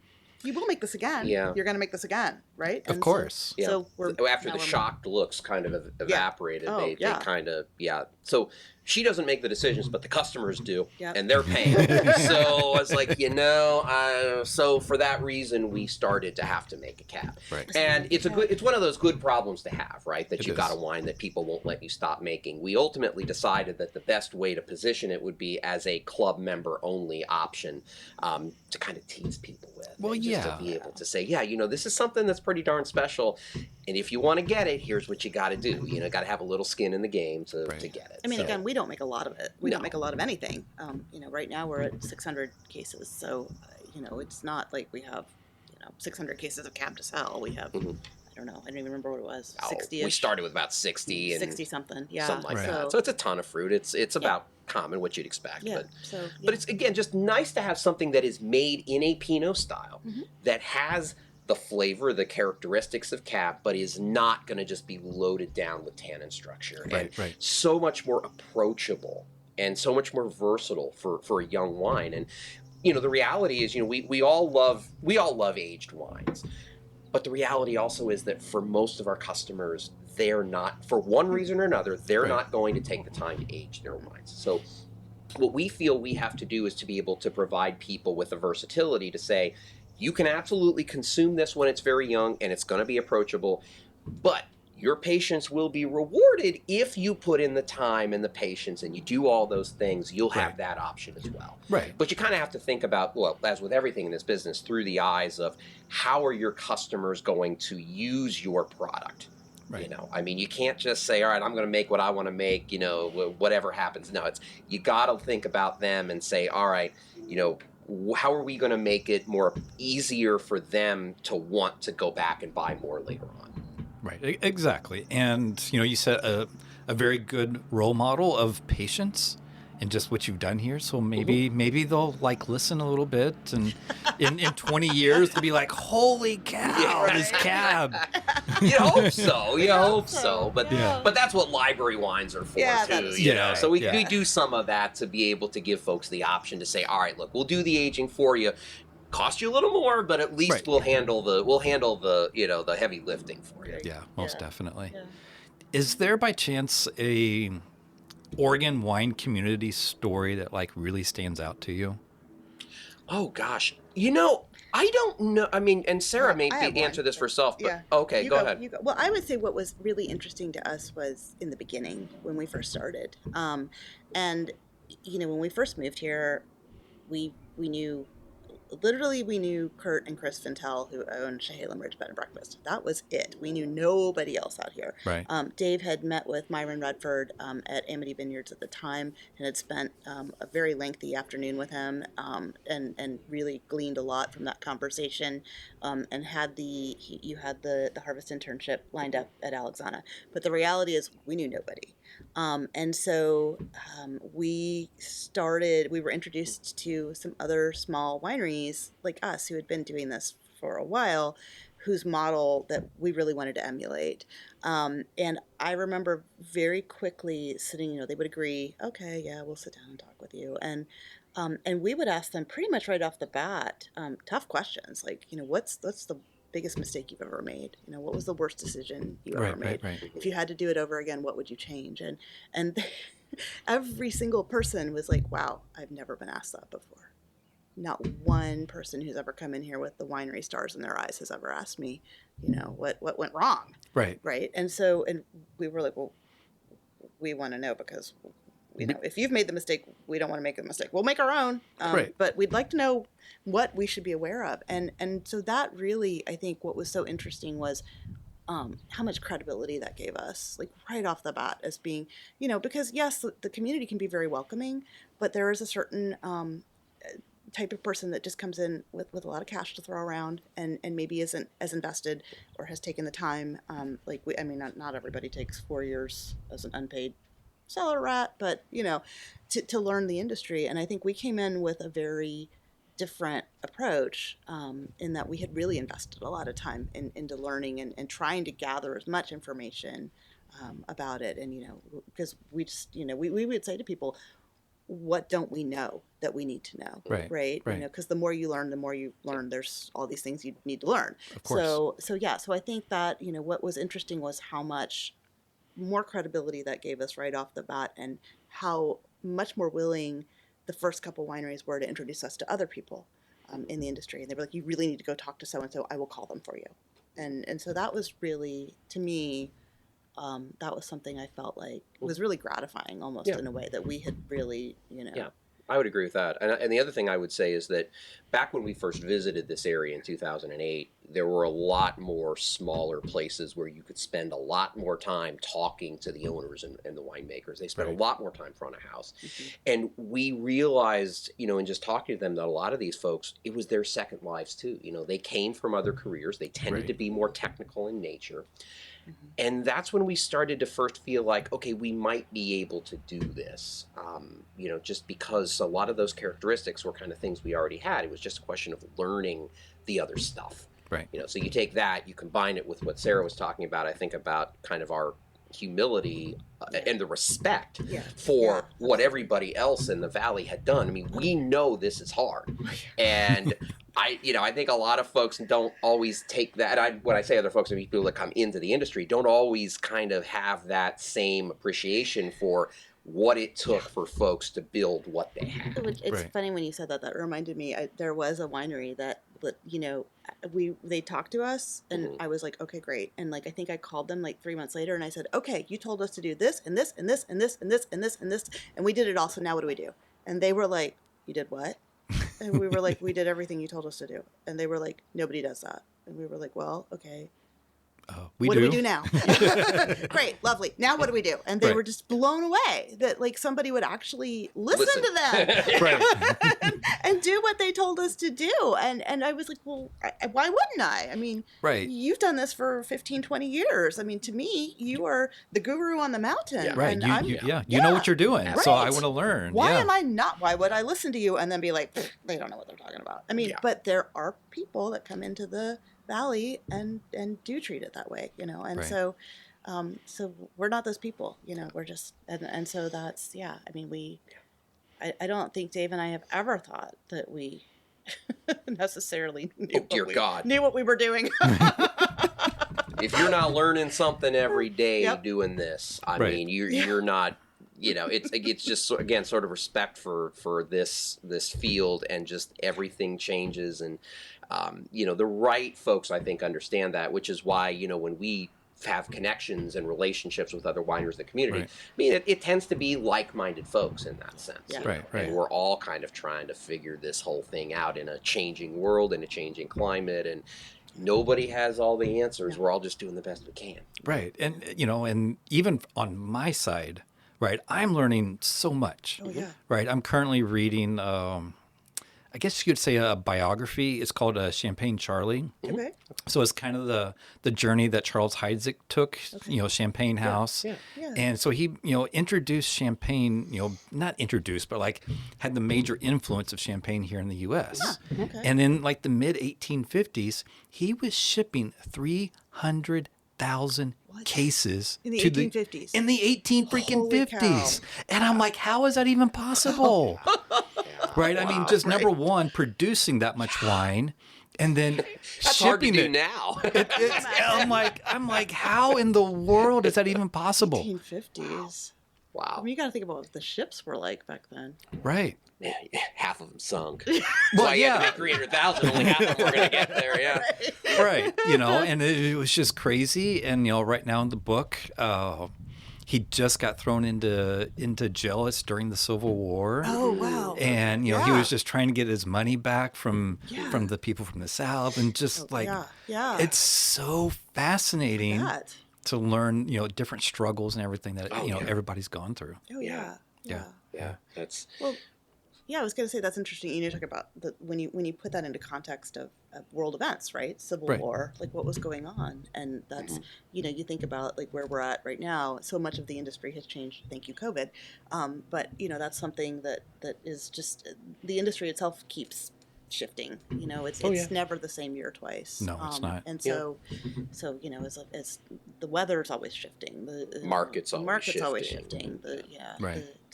You will make this again. Yeah. You're going to make this again, right?
Of course.
So
after the shocked looks kind of evaporated, they kind of, So she doesn't make the decisions, but the customers do, and they're paying. So I was like, so for that reason, we started to have to make a Cab.
Right.
And it's one of those good problems to have, right? That you've got a wine that people won't let you stop making. We ultimately decided that the best way to position it would be as a club member only option, to kind of tease people with.
Well,
to be able to say, this is something that's pretty darn special. And if you want to get it, here's what you got to do. Got to have a little skin in the game to get it.
I mean, again, we don't make a lot of it. We don't make a lot of anything. Right now we're at 600 cases. So, it's not like we have, know, 600 cases of cab to sell. We have, I don't know, I don't even remember what it was, 60.
We started with about 60 and
60 something, yeah.
something like
Right.
that. So it's a ton of fruit. It's about common, what you'd expect.
Yeah.
But it's, again, just nice to have something that is made in a Pinot style that has the flavor, the characteristics of Cab, but is not going to just be loaded down with tannin structure.
Right,
and so much more approachable and so much more versatile for a young wine. And, you know, the reality is, you know, we all love aged wines. But the reality also is that for most of our customers, they're not, for one reason or another, they're not going to take the time to age their wines. So what we feel we have to do is to be able to provide people with the versatility to say, you can absolutely consume this when it's very young and it's going to be approachable, but your patience will be rewarded if you put in the time and the patience and you do all those things. You'll have that option as well.
Right.
But you kind of have to think about, well, as with everything in this business, through the eyes of how are your customers going to use your product?
Right.
You know, I mean, you can't just say, all right, I'm going to make what I want to make, you know, whatever happens. No, it's, you got to think about them and say, all right, you know, how are we going to make it more easier for them to want to go back and buy more later on?
Right, exactly. And, you know, you set a very good role model of patience and just what you've done here. So maybe they'll like listen a little bit, and in 20 years they'll be like, holy cow, this Cab.
You hope so. You hope so. But
Yeah.
but that's what library wines are for too. You know? So we do some of that to be able to give folks the option to say, all right, look, we'll do the aging for you. Cost you a little more, but at least we'll handle the you know, the heavy lifting for you.
Yeah, most definitely.
Yeah.
Is there by chance a Oregon wine community story that like really stands out to you?
Oh gosh, you know, I don't know. I mean, and Sarah may
I have
answer
one,
this for herself, but
yeah.
okay, go ahead.
You go. Well, I would say what was really interesting to us was in the beginning when we first started, and you know, when we first moved here, we knew. Literally, we knew Kurt and Chris Fintel, who owned Chehalem Ridge Bed and Breakfast. That was it. We knew nobody else out here.
Right.
Dave had met with Myron Redford at Amity Vineyards at the time and had spent a very lengthy afternoon with him and really gleaned a lot from that conversation and had you had the harvest internship lined up at Alexana. But the reality is we knew nobody. And so we were introduced to some other small wineries like us who had been doing this for a while, whose model that we really wanted to emulate. And I remember very quickly sitting, you know, they would agree, okay, yeah, we'll sit down and talk with you. And we would ask them pretty much right off the bat, tough questions like, you know, what's the biggest mistake you've ever made? You know, what was the worst decision you ever made?
Right.
If you had to do it over again, what would you change? And every single person was like, wow, I've never been asked that before. Not one person who's ever come in here with the winery stars in their eyes has ever asked me, you know, what went wrong.
Right.
And we were like, well, we want to know because, you know, if you've made the mistake, we don't want to make a mistake. We'll make our own. But we'd like to know what we should be aware of. And so that really, I think what was so interesting was how much credibility that gave us, like right off the bat as being, you know, because yes, the community can be very welcoming, but there is a certain type of person that just comes in with a lot of cash to throw around and maybe isn't as invested or has taken the time. Not everybody takes 4 years as an unpaid cellar rat, but you know, to learn the industry. And I think we came in with a very different approach in that we had really invested a lot of time into learning and trying to gather as much information about it. And, you know, because we just, you know, we would say to people, what don't we know that we need to know? Right. You know, because the more you learn, there's all these things you need to learn.
Of course.
So I think that, you know, what was interesting was how much more credibility that gave us right off the bat and how much more willing the first couple wineries were to introduce us to other people in the industry. And they were like, you really need to go talk to so-and-so. I will call them for you. And so that was really, to me, that was something I felt like was really gratifying almost in a way that we had really, you know.
Yeah. I would agree with that. And the other thing I would say is that back when we first visited this area in 2008, there were a lot more smaller places where you could spend a lot more time talking to the owners and the winemakers. They spent a lot more time in front of house. And we realized, in just talking to them, that a lot of these folks, it was their second lives too. They came from other careers. They tended to be more technical in nature. And that's when we started to first feel like, okay, we might be able to do this, just because a lot of those characteristics were kind of things we already had. It was just a question of learning the other stuff.
Right.
So you take that, you combine it with what Sara was talking about, I think about kind of our humility and the respect for what everybody else in the valley had done. I mean, we know this is hard. And I think a lot of folks don't always take that. When I say other folks, I mean people that come into the industry don't always kind of have that same appreciation for what it took for folks to build what they had.
It's funny when you said that. That reminded me. There was a winery that they talked to us, and I was like, okay, great. And like I think I called them like 3 months later, and I said, okay, you told us to do this and this and this and this and this and this and this, and we did it all. So now what do we do? And they were like, you did what? And we were like, we did everything you told us to do. And they were like, nobody does that. And we were like, well, okay. What do we do now? Great, lovely. Now what do we do? And they were just blown away that like somebody would actually listen to them and do what they told us to do. And I was like, well, why wouldn't I? I mean, you've done this for 15, 20 years. I mean, to me, you are the guru on the mountain.
Yeah. Right.
And
you know what you're doing.
Right.
So I want to learn.
Why am I not? Why would I listen to you and then be like, they don't know what they're talking about? I mean, but there are people that come into the valley and do treat it that way, and so we're not those people, we're just and so that's I mean I don't think Dave and I have ever thought that we necessarily knew what we were doing.
If you're not learning something every day doing this, I mean you're not, it's just again sort of respect for this field, and just everything changes. And the right folks, I think, understand that, which is why, when we have connections and relationships with other wineries in the community, I mean, it tends to be like-minded folks in that sense. And we're all kind of trying to figure this whole thing out in a changing world, in a changing climate, and nobody has all the answers. We're all just doing the best we can.
Right. And, and even on my side, I'm learning so much. Right. I'm currently reading, I guess you could say a biography. It's called Champagne Charlie. Okay. So it's kind of the journey that Charles Heidsieck took, Champagne House. And so he, introduced Champagne, not introduced, but like had the major influence of Champagne here in the U.S. And in like the mid 1850s, he was shipping 300,000 cases
in the 1850s.
In the 50s. And I'm like, how is that even possible? Right? I mean, just number one, producing that much wine, and then
that's
shipping
hard to do
it
now.
I'm like, how in the world is that even possible?
1850s.
Wow.
I mean, you got to think about what the ships were like back then.
Right.
Yeah, half of them sunk.
Well,
you had to make 300,000. Only half of them were going to get there. Yeah.
Right. And it was just crazy. And right now in the book, he just got thrown into jail during the Civil War.
Oh wow!
And he was just trying to get his money back from the people from the South, and just it's so fascinating to learn different struggles and everything that everybody's gone through.
Oh yeah.
That's
Yeah, I was going to say that's interesting. You talk about when you put that into context of world events, right? Civil War, like what was going on, and that's you think about like where we're at right now. So much of the industry has changed. Thank you, COVID. But that's something that is just the industry itself keeps shifting. It's never the same year twice.
No, it's not.
And so as the weather's always shifting. The
market's always
shifting.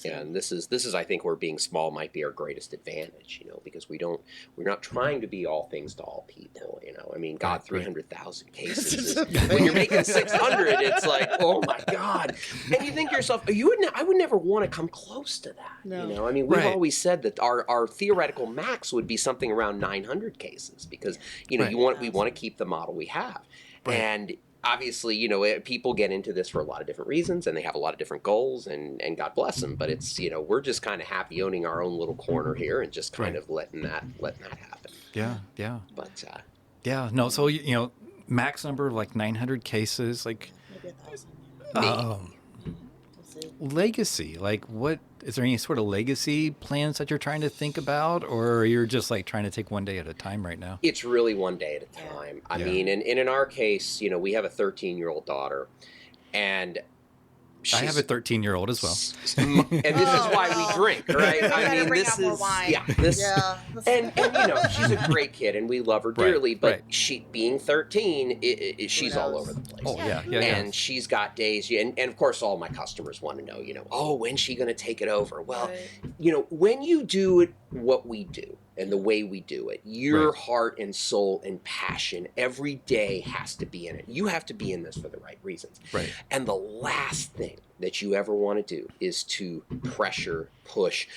And this is I think where being small might be our greatest advantage, because we're not trying to be all things to all people, I mean, God, 300,000 cases. When you're making 600, it's like, oh my God. And you think to yourself, I would never want to come close to that.
No.
I mean, we've always said that our theoretical max would be something around 900 cases, because we want to keep the model we have. And obviously, you know, people get into this for a lot of different reasons, and they have a lot of different goals, and God bless them. But it's, you know, we're just kind of happy owning our own little corner here and just kind of letting that happen.
Yeah.
But
yeah, no. So you know, max number of like 900 cases, like
Maybe 1,000. We'll see.
legacy. Like, what is there any sort of legacy plans that you're trying to think about, or you're just like trying to take one day at a time right now?
it's really one day at a time. I mean, and in our case, you know, we have a 13-year-old daughter, and
I have a 13-year-old as well.
and this is why we drink, right? I mean,
bring
this
out more
is
wine.
and you know, she's a great kid, and we love her dearly. But
right.
she, being 13, she's all over the place.
Oh yeah.
And she's got days, and of course, all my customers want to know, you know, oh, when's she going to take it over? Well,
Right.
you know, when you do it, what we do, and the way we do it, your
Right.
heart and soul and passion every day has to be in it. You have to be in this for the right reasons.
Right.
And the last thing that you ever want to do is to pressure, push,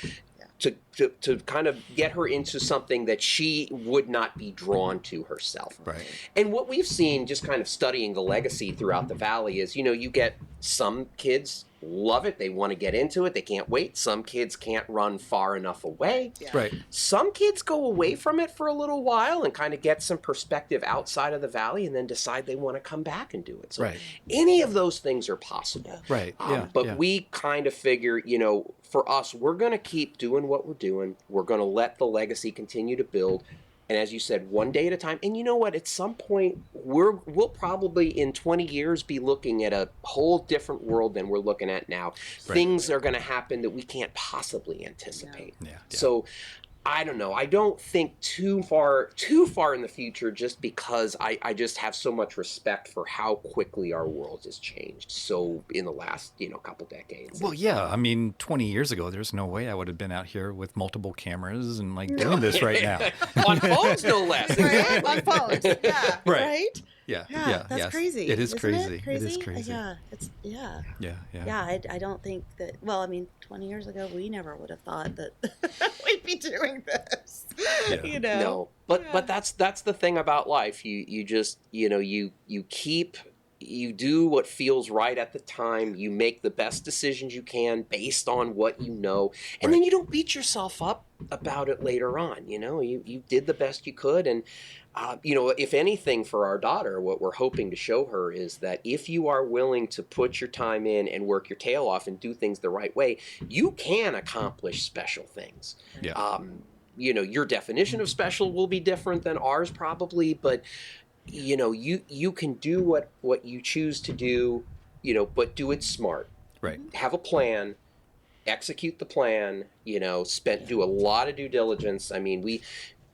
to kind of get her into something that she would not be drawn to herself.
Right.
And what we've seen, just kind of studying the legacy throughout the valley, is, you know, you get some kids love it, they want to get into it, they can't wait. Some kids can't run far enough away.
Yeah.
Right.
Some kids go away from it for a little while and kind of get some perspective outside of the valley, and then decide they want to come back and do it. So
Right.
any of those things are possible.
Right.
But we kind of figure, you know, for us, we're going to keep doing what we're doing. We're going to let the legacy continue to build. And as you said, one day at a time. And you know what? At some point, we'll probably in 20 years be looking at a whole different world than we're looking at now.
Right.
Things are going to happen that we can't possibly anticipate.
Yeah.
So I don't know. I don't think too far in the future, just because I just have so much respect for how quickly our world has changed. So in the last, you know, couple decades.
Well, yeah. I mean, 20 years ago, there's no way I would have been out here with multiple cameras and like doing this right now.
On phones, no less.
Right? On phones. Yeah.
Right.
Right?
Yeah.
Yeah. That's
yes.
crazy.
It is
Isn't
crazy.
It crazy?
It is crazy.
Yeah. It's
Yeah.
Yeah, I don't think that. Well, I mean, 20 years ago, we never would have thought that we'd be doing this.
Yeah.
You know.
No, but that's the thing about life. You just, you know, you do what feels right at the time. You make the best decisions you can based on what you know, and then you don't beat yourself up about it later on. You know, you did the best you could, and you know, if anything, for our daughter, what we're hoping to show her is that if you are willing to put your time in and work your tail off and do things the right way, you can accomplish special things.
Yeah.
You know, your definition of special will be different than ours probably, but you know, you can do what you choose to do, you know, but do it smart.
Right.
Have a plan, execute the plan, you know, do a lot of due diligence. I mean,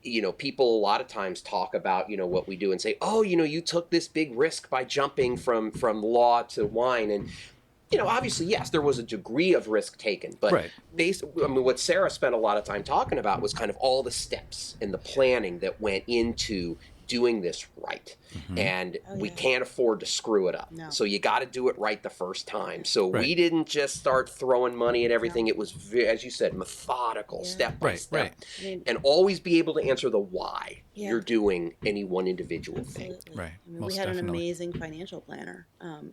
you know, people a lot of times talk about, you know, what we do and say, oh, you know, you took this big risk by jumping from law to wine. And, you know, obviously, yes, there was a degree of risk taken. But
Right.
I mean, what Sarah spent a lot of time talking about was kind of all the steps and the planning that went into doing this right. And we can't afford to screw it up.
No.
So you got to do it right the first time. So
Right.
we didn't just start throwing money at everything. It was, as you said, methodical, step by step.
Right.
I mean,
And always be able to answer the why
Yeah.
you're doing any one individual thing.
absolutely.
Right.
I mean,
Most
we had an
definitely.
amazing financial planner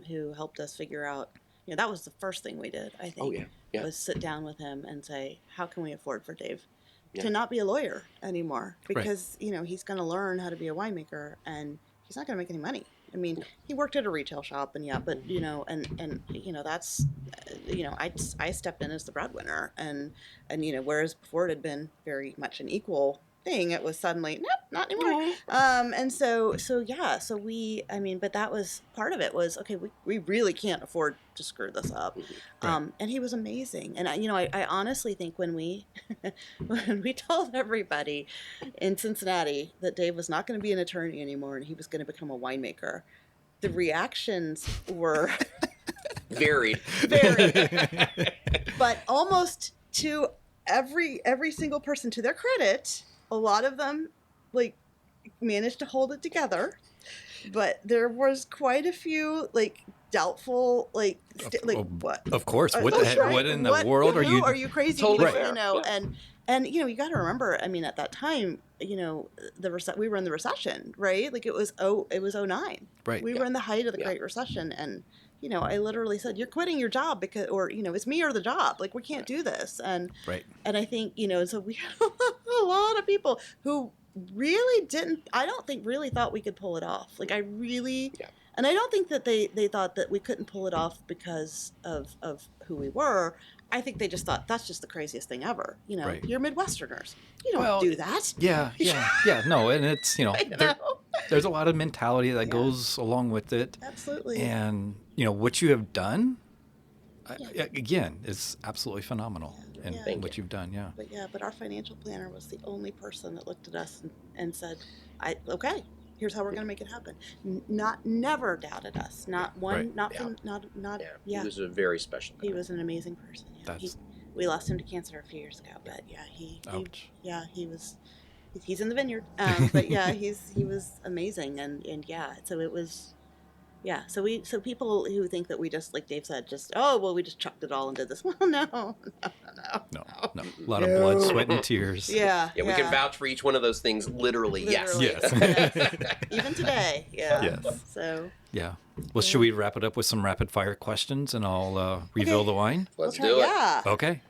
who helped us figure out. You know, that was the first thing we did. I think.
Oh, yeah.
Was sit down with him and say, how can we afford for Dave
Yeah.
to not be a lawyer anymore? Because you know he's going to learn how to be a winemaker, and he's not going to make any money. I mean, he worked at a retail shop, and but you know, and you know that's, you know, I stepped in as the breadwinner, and you know, whereas before it had been very much an equal thing, it was suddenly nope, not anymore. And so yeah, so I mean, but that was part of it was okay. We really can't afford to screw this up.
Right.
And he was amazing, and I honestly think when we when we told everybody in Cincinnati that Dave was not going to be an attorney anymore and he was going to become a winemaker, the reactions were
Varied.
but almost to every single person, to their credit, a lot of them like managed to hold it together, but there was quite a few like doubtful, like what?
Of course. What
Oh,
the heck?
right.
What in the world are you?
Are you crazy?
Totally
people,
fair.
you know,
Yeah.
and you know, you got to remember. I mean, at that time, you know, we were in the recession, right? Like it was 2009.
Right.
We were in the height of the Great Recession, and you know, I literally said, "You're quitting your job because, or you know, it's me or the job. Like we can't do this." And and I think you know, so we had a lot of people who really didn't. I don't think really thought we could pull it off. Like I really.
Yeah.
And I don't think that they thought that we couldn't pull it off because of who we were. I think they just thought that's just the craziest thing ever. You know, you're Midwesterners. You don't do that.
Yeah. No, and it's, you know, there's a lot of mentality that goes along with it.
Absolutely.
And, you know, what you have done, again, is absolutely phenomenal. And what you've done,
But our financial planner was the only person that looked at us and said, okay. Here's how we're going to make it happen. Never doubted us. Not one.
He was a very special guy.
He was an amazing person. Yeah. We lost him to cancer a few years ago, but he was. He's in the vineyard. But yeah, he was amazing, and so it was. Yeah, so people who think that we just, like Dave said, we just chucked it all and did this. Well, no.
A lot of blood, sweat, and tears.
Yeah,
we can vouch for each one of those things. Literally. Yes.
Even today. Yeah.
Yes.
So.
Yeah. Well, should we wrap it up with some rapid fire questions, and I'll reveal the wine?
Let's do it.
Yeah.
Okay.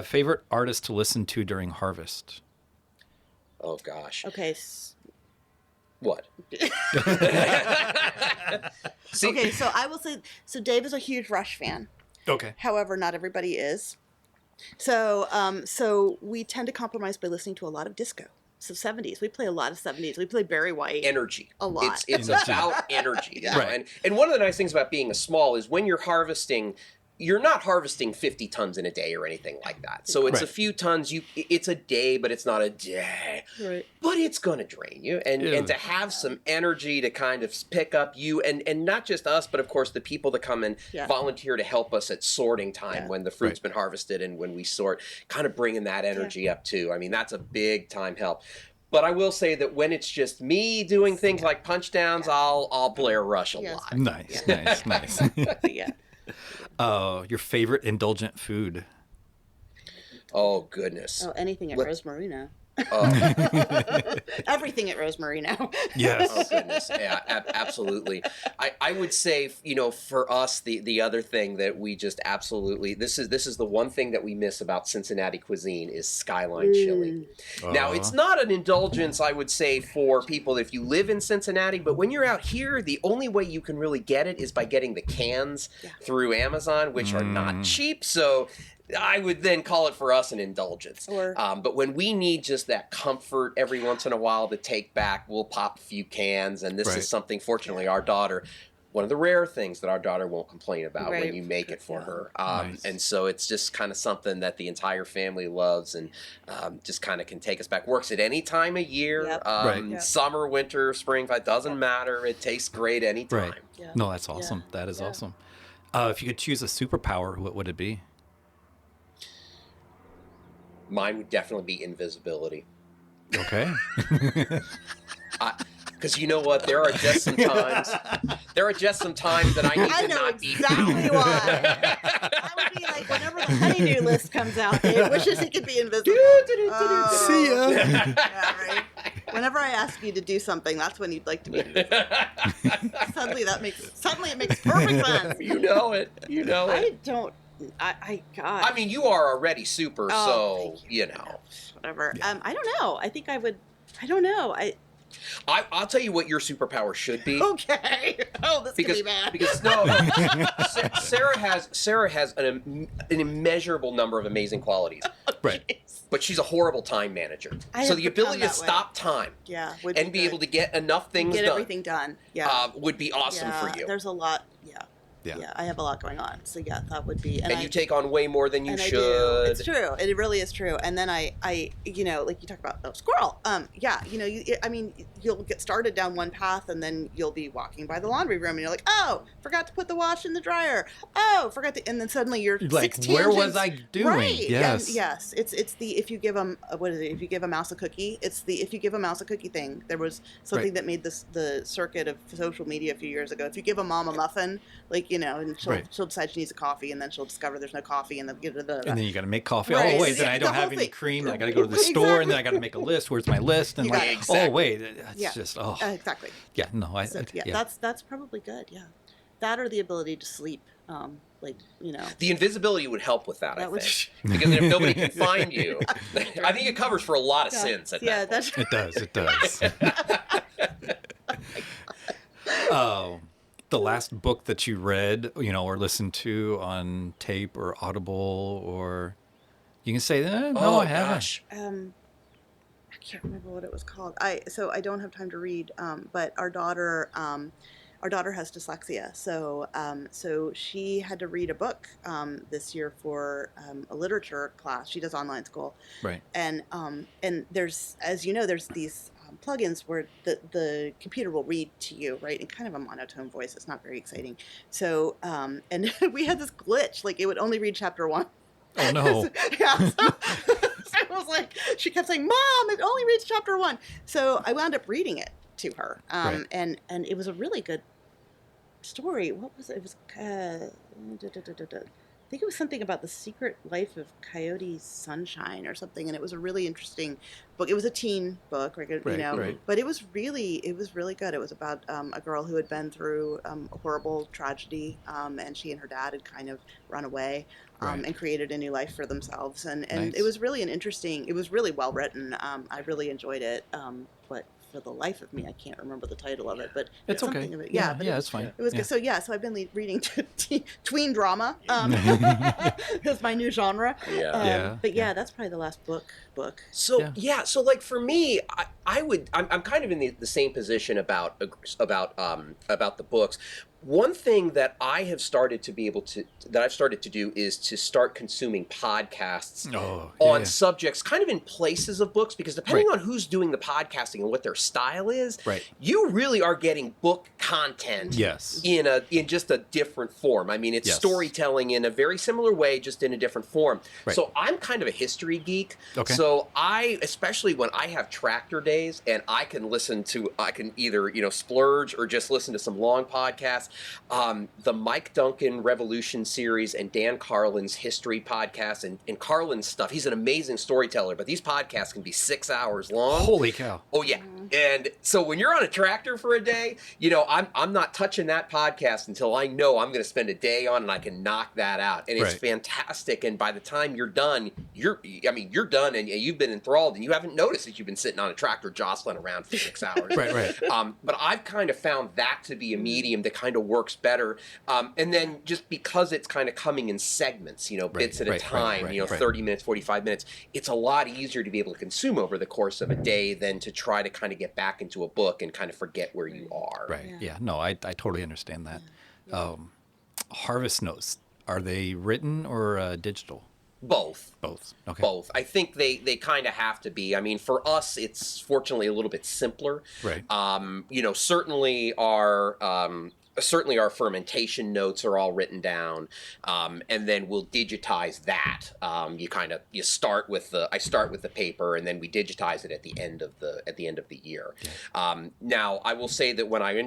Favorite artist to listen to during harvest?
Oh gosh.
Okay.
What?
Okay, so I will say, Dave is a huge Rush fan.
Okay.
However, not everybody is. So we tend to compromise by listening to a lot of disco. So 70s, we play a lot of 70s. We play Barry White.
Energy.
A lot.
It's about energy. You know?
Right.
And one of the nice things about being a small is when you're harvesting, you're not harvesting 50 tons in a day or anything like that. So it's a few tons. It's a day, but it's not a day.
Right.
But it's going to drain you. And to have some energy to kind of pick up you, and not just us, but of course the people that come and volunteer to help us at sorting time when the fruit's been harvested and when we sort, kind of bringing that energy up too. I mean, that's a big time help. But I will say that when it's just me doing things like punch downs, I'll blare Rush a lot.
Nice.
Yeah.
Your favorite indulgent food?
Oh, goodness.
Oh, anything at Rose Marino. Everything at Rose Marino.
Yes.
Oh, goodness. Yeah, absolutely. I would say, you know, for us, the other thing that we just absolutely, this is the one thing that we miss about Cincinnati cuisine is skyline chili. Now, it's not an indulgence, I would say, for people if you live in Cincinnati, but when you're out here, the only way you can really get it is by getting the cans through Amazon, which are not cheap. So I would then call it for us an indulgence. But when we need just that comfort every once in a while to take back, we'll pop a few cans. And this is something, fortunately, our daughter, one of the rare things that our daughter won't complain about when you make it for her. And so it's just kind of something that the entire family loves and just kind of can take us back. Works at any time of year, summer, winter, spring, it doesn't matter. It tastes great anytime.
Right. Yeah. No, that's awesome. That is awesome. If you could choose a superpower, what would it be?
Mine would definitely be invisibility.
Okay.
Because you know what? There are just some times that I need to not be.
I know exactly why. I would be like, whenever the honeydew list comes out, Dave wishes he could be invisible.
See ya.
Yeah, right. Whenever I ask you to do something, that's when you'd like to be invisible. Suddenly it makes perfect sense.
You know it. I mean, you are already super, so you know.
Whatever. Yeah. I don't know. I think I would. I don't know.
I'll tell you what your superpower should be.
Okay. Oh, this could be bad.
Because no, Sara has an immeasurable number of amazing qualities.
Right.
But she's a horrible time manager. So the ability to stop time, and be able to get enough things done,
everything done,
would be awesome for you.
There's a lot, Yeah, I have a lot going on. So yeah, that would be.
And you take on way more than you
and
should.
I do. It's true. It really is true. And then I, like you talk about squirrel. Yeah, you'll get started down one path, and then you'll be walking by the laundry room, and you're like, oh, forgot to put the wash in the dryer. Oh, and then suddenly you're
like, where was I doing?
Right.
Yes.
And yes. It's the if you give them what is it? If you give a mouse a cookie, it's the if you give a mouse a cookie thing. There was something that made the circuit of social media a few years ago. If you give a mom a muffin, and she'll decide she needs a coffee, and then she'll discover there's no coffee, and then you got
to make coffee.
Right.
Oh wait, then I don't have any cream. I got to go to the store, and then I got to make a list. Where's my list? And oh wait, it's just
exactly.
Yeah, no,
that's probably good. Yeah, that or the ability to sleep.
The invisibility would help with that, I think. Because if nobody can find you, I think it covers for a lot of sins at that point.
It does. Oh, the last book that you read, or listened to on tape or Audible, or you can say, no, I haven't.
Gosh.
I can't remember what it was called. I don't have time to read, but our daughter has dyslexia, so she had to read a book this year for a literature class. She does online school,
right?
And there's, as you know, there's these plugins where the computer will read to you, right, in kind of a monotone voice. It's not very exciting. So and we had this glitch, like it would only read chapter 1.
Oh no!
Yeah. So it was like she kept saying, "Mom, it only reads chapter 1." So I wound up reading it to her,
right.
and it was a really good story. What was it? It was I think it was something about the secret life of Coyote Sunshine or something, and it was a really interesting book. It was a teen book, right. But it was really good. It was about a girl who had been through a horrible tragedy, and she and her dad had kind of run away and created a new life for themselves. And
nice.
It was really it was really well written. I really enjoyed it. But for the life of me, I can't remember the title of it, but
it's okay.
Of it.
It's fine.
It was good. So so I've been reading tween drama. Is my new genre. But that's probably the last book.
So so like for me, I'm kind of in the same position about the books. One thing that I've started to do is to start consuming podcasts on subjects kind of in places of books, because depending on who's doing the podcasting and what their style is, you really are getting book content in just a different form. I mean, it's storytelling in a very similar way, just in a different form. Right. So I'm kind of a history geek. Okay. So especially when I have tractor days and I can either, splurge or just listen to some long podcasts. The Mike Duncan Revolution series and Dan Carlin's history podcast and Carlin's stuff. He's an amazing storyteller, but these podcasts can be 6 hours long.
Holy cow.
Oh yeah. And so when you're on a tractor for a day, I'm not touching that podcast until I know I'm going to spend a day on and I can knock that out. And it's fantastic. And by the time you're done, you're done and you've been enthralled and you haven't noticed that you've been sitting on a tractor jostling around for 6 hours.
Right.
But I've kind of found that to be a medium that kind of works better. And then just because it's kind of coming in segments, bits at a time, 30 minutes, 45 minutes, it's a lot easier to be able to consume over the course of a day than to try to kind of get back into a book and kind of forget where you are.
Right. Yeah. No, I totally understand that. Yeah. Harvest notes, are they written or digital?
Both.
Okay.
Both. I think they kind of have to be. I mean, for us, it's fortunately a little bit simpler. Right. Certainly our fermentation notes are all written down, and then we'll digitize that. I start with the paper, and then we digitize it at the end of the year. Yeah. Now I will say that when I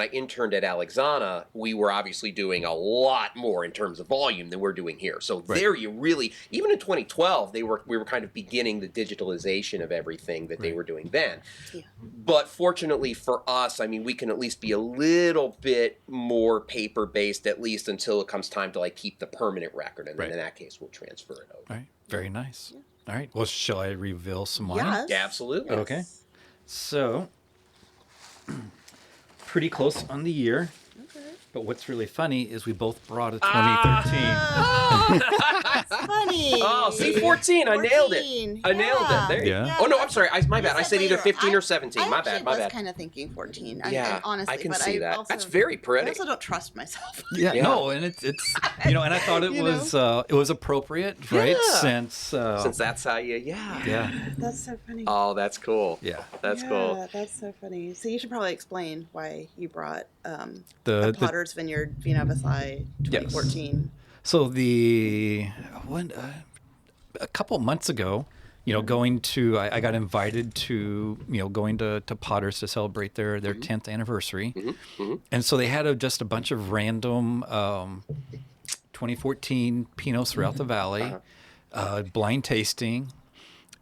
interned at Alexana, we were obviously doing a lot more in terms of volume than we're doing here. So there you really, even in 2012, we were kind of beginning the digitalization of everything that they were doing then. Yeah. But fortunately for us, I mean, we can at least be a little bit more paper based, at least until it comes time to keep the permanent record, and then in that case we'll transfer it over.
All right, very nice. All right, well, shall I reveal some wine?
Yes.
Yeah, absolutely.
Okay, so pretty close on the year. But what's really funny is we both brought a 2013.
That's funny.
Oh, see, 14. I nailed it. I nailed it. There you
Yeah.
go. Oh, no, I'm sorry. My bad. I said either 15 or 17. My bad.
I was kind of thinking 14. Honestly,
I can
but
see that.
Also,
That's very pretty.
I also don't trust myself.
Yeah, no, and it's and I thought it was appropriate, right?
Yeah.
Since
that's how you,
yeah.
That's so funny.
Oh, that's cool.
Yeah.
That's cool.
That's so funny. So you should probably explain why you brought
The
Potter's Vineyard Vino Versailles 2014.
So a couple months ago, going to I got invited to going to Potter's to celebrate their 10th anniversary, and so they had just a bunch of random 2014 Pinots throughout the valley, blind tasting,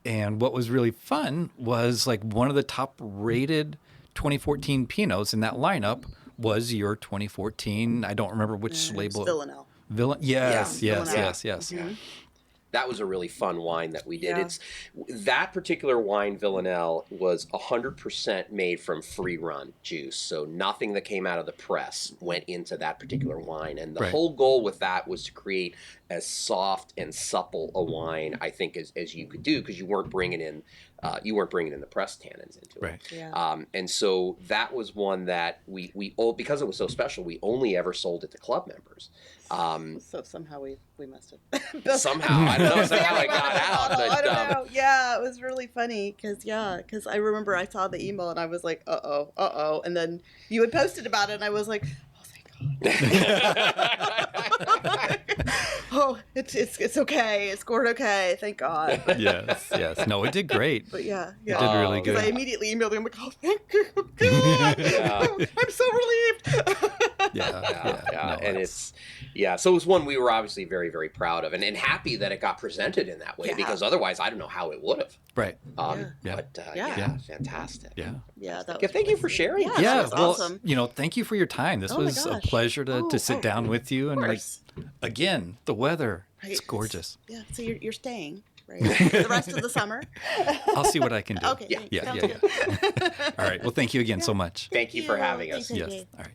and what was really fun was like one of the top rated 2014 Pinots in that lineup was your 2014. I don't remember which label.
Villanelle.
Yes.
Mm-hmm.
That was a really fun wine that we did.
Yeah.
It's that particular wine, Villanelle, was 100% made from free run juice. So nothing that came out of the press went into that particular wine. And the whole goal with that was to create as soft and supple a wine, I think, as you could do, because you weren't bringing in the press tannins into it.
Right.
Yeah.
And so that was one that we because it was so special, we only ever sold it to club members.
So somehow we must have.
Somehow, I don't know, somehow it got out. But,
I don't know. Yeah, it was really funny because I remember I saw the email and I was like, uh-oh. And then you had posted about it and I was like, oh, it's okay. It scored okay. Thank God.
Yes. No, it did great.
But yeah.
It did really good.
I immediately emailed him. I'm like, oh, thank you. God. I'm so relieved.
Yeah.
And it's so it was one we were obviously very, very proud of and happy that it got presented in that way because otherwise I don't know how it would have.
Right.
But fantastic.
Yeah.
Thank you for sharing.
Yeah. That was awesome.
Thank you for your time. This was a pleasure to sit down with you and again, the weather.
Right.
It's gorgeous.
Yeah. So you're staying, right? The rest of the summer.
I'll see what I can do.
Okay.
Yeah. All right. Well, thank you again so much.
Thank you for having us.
Thanks,
yes. All right.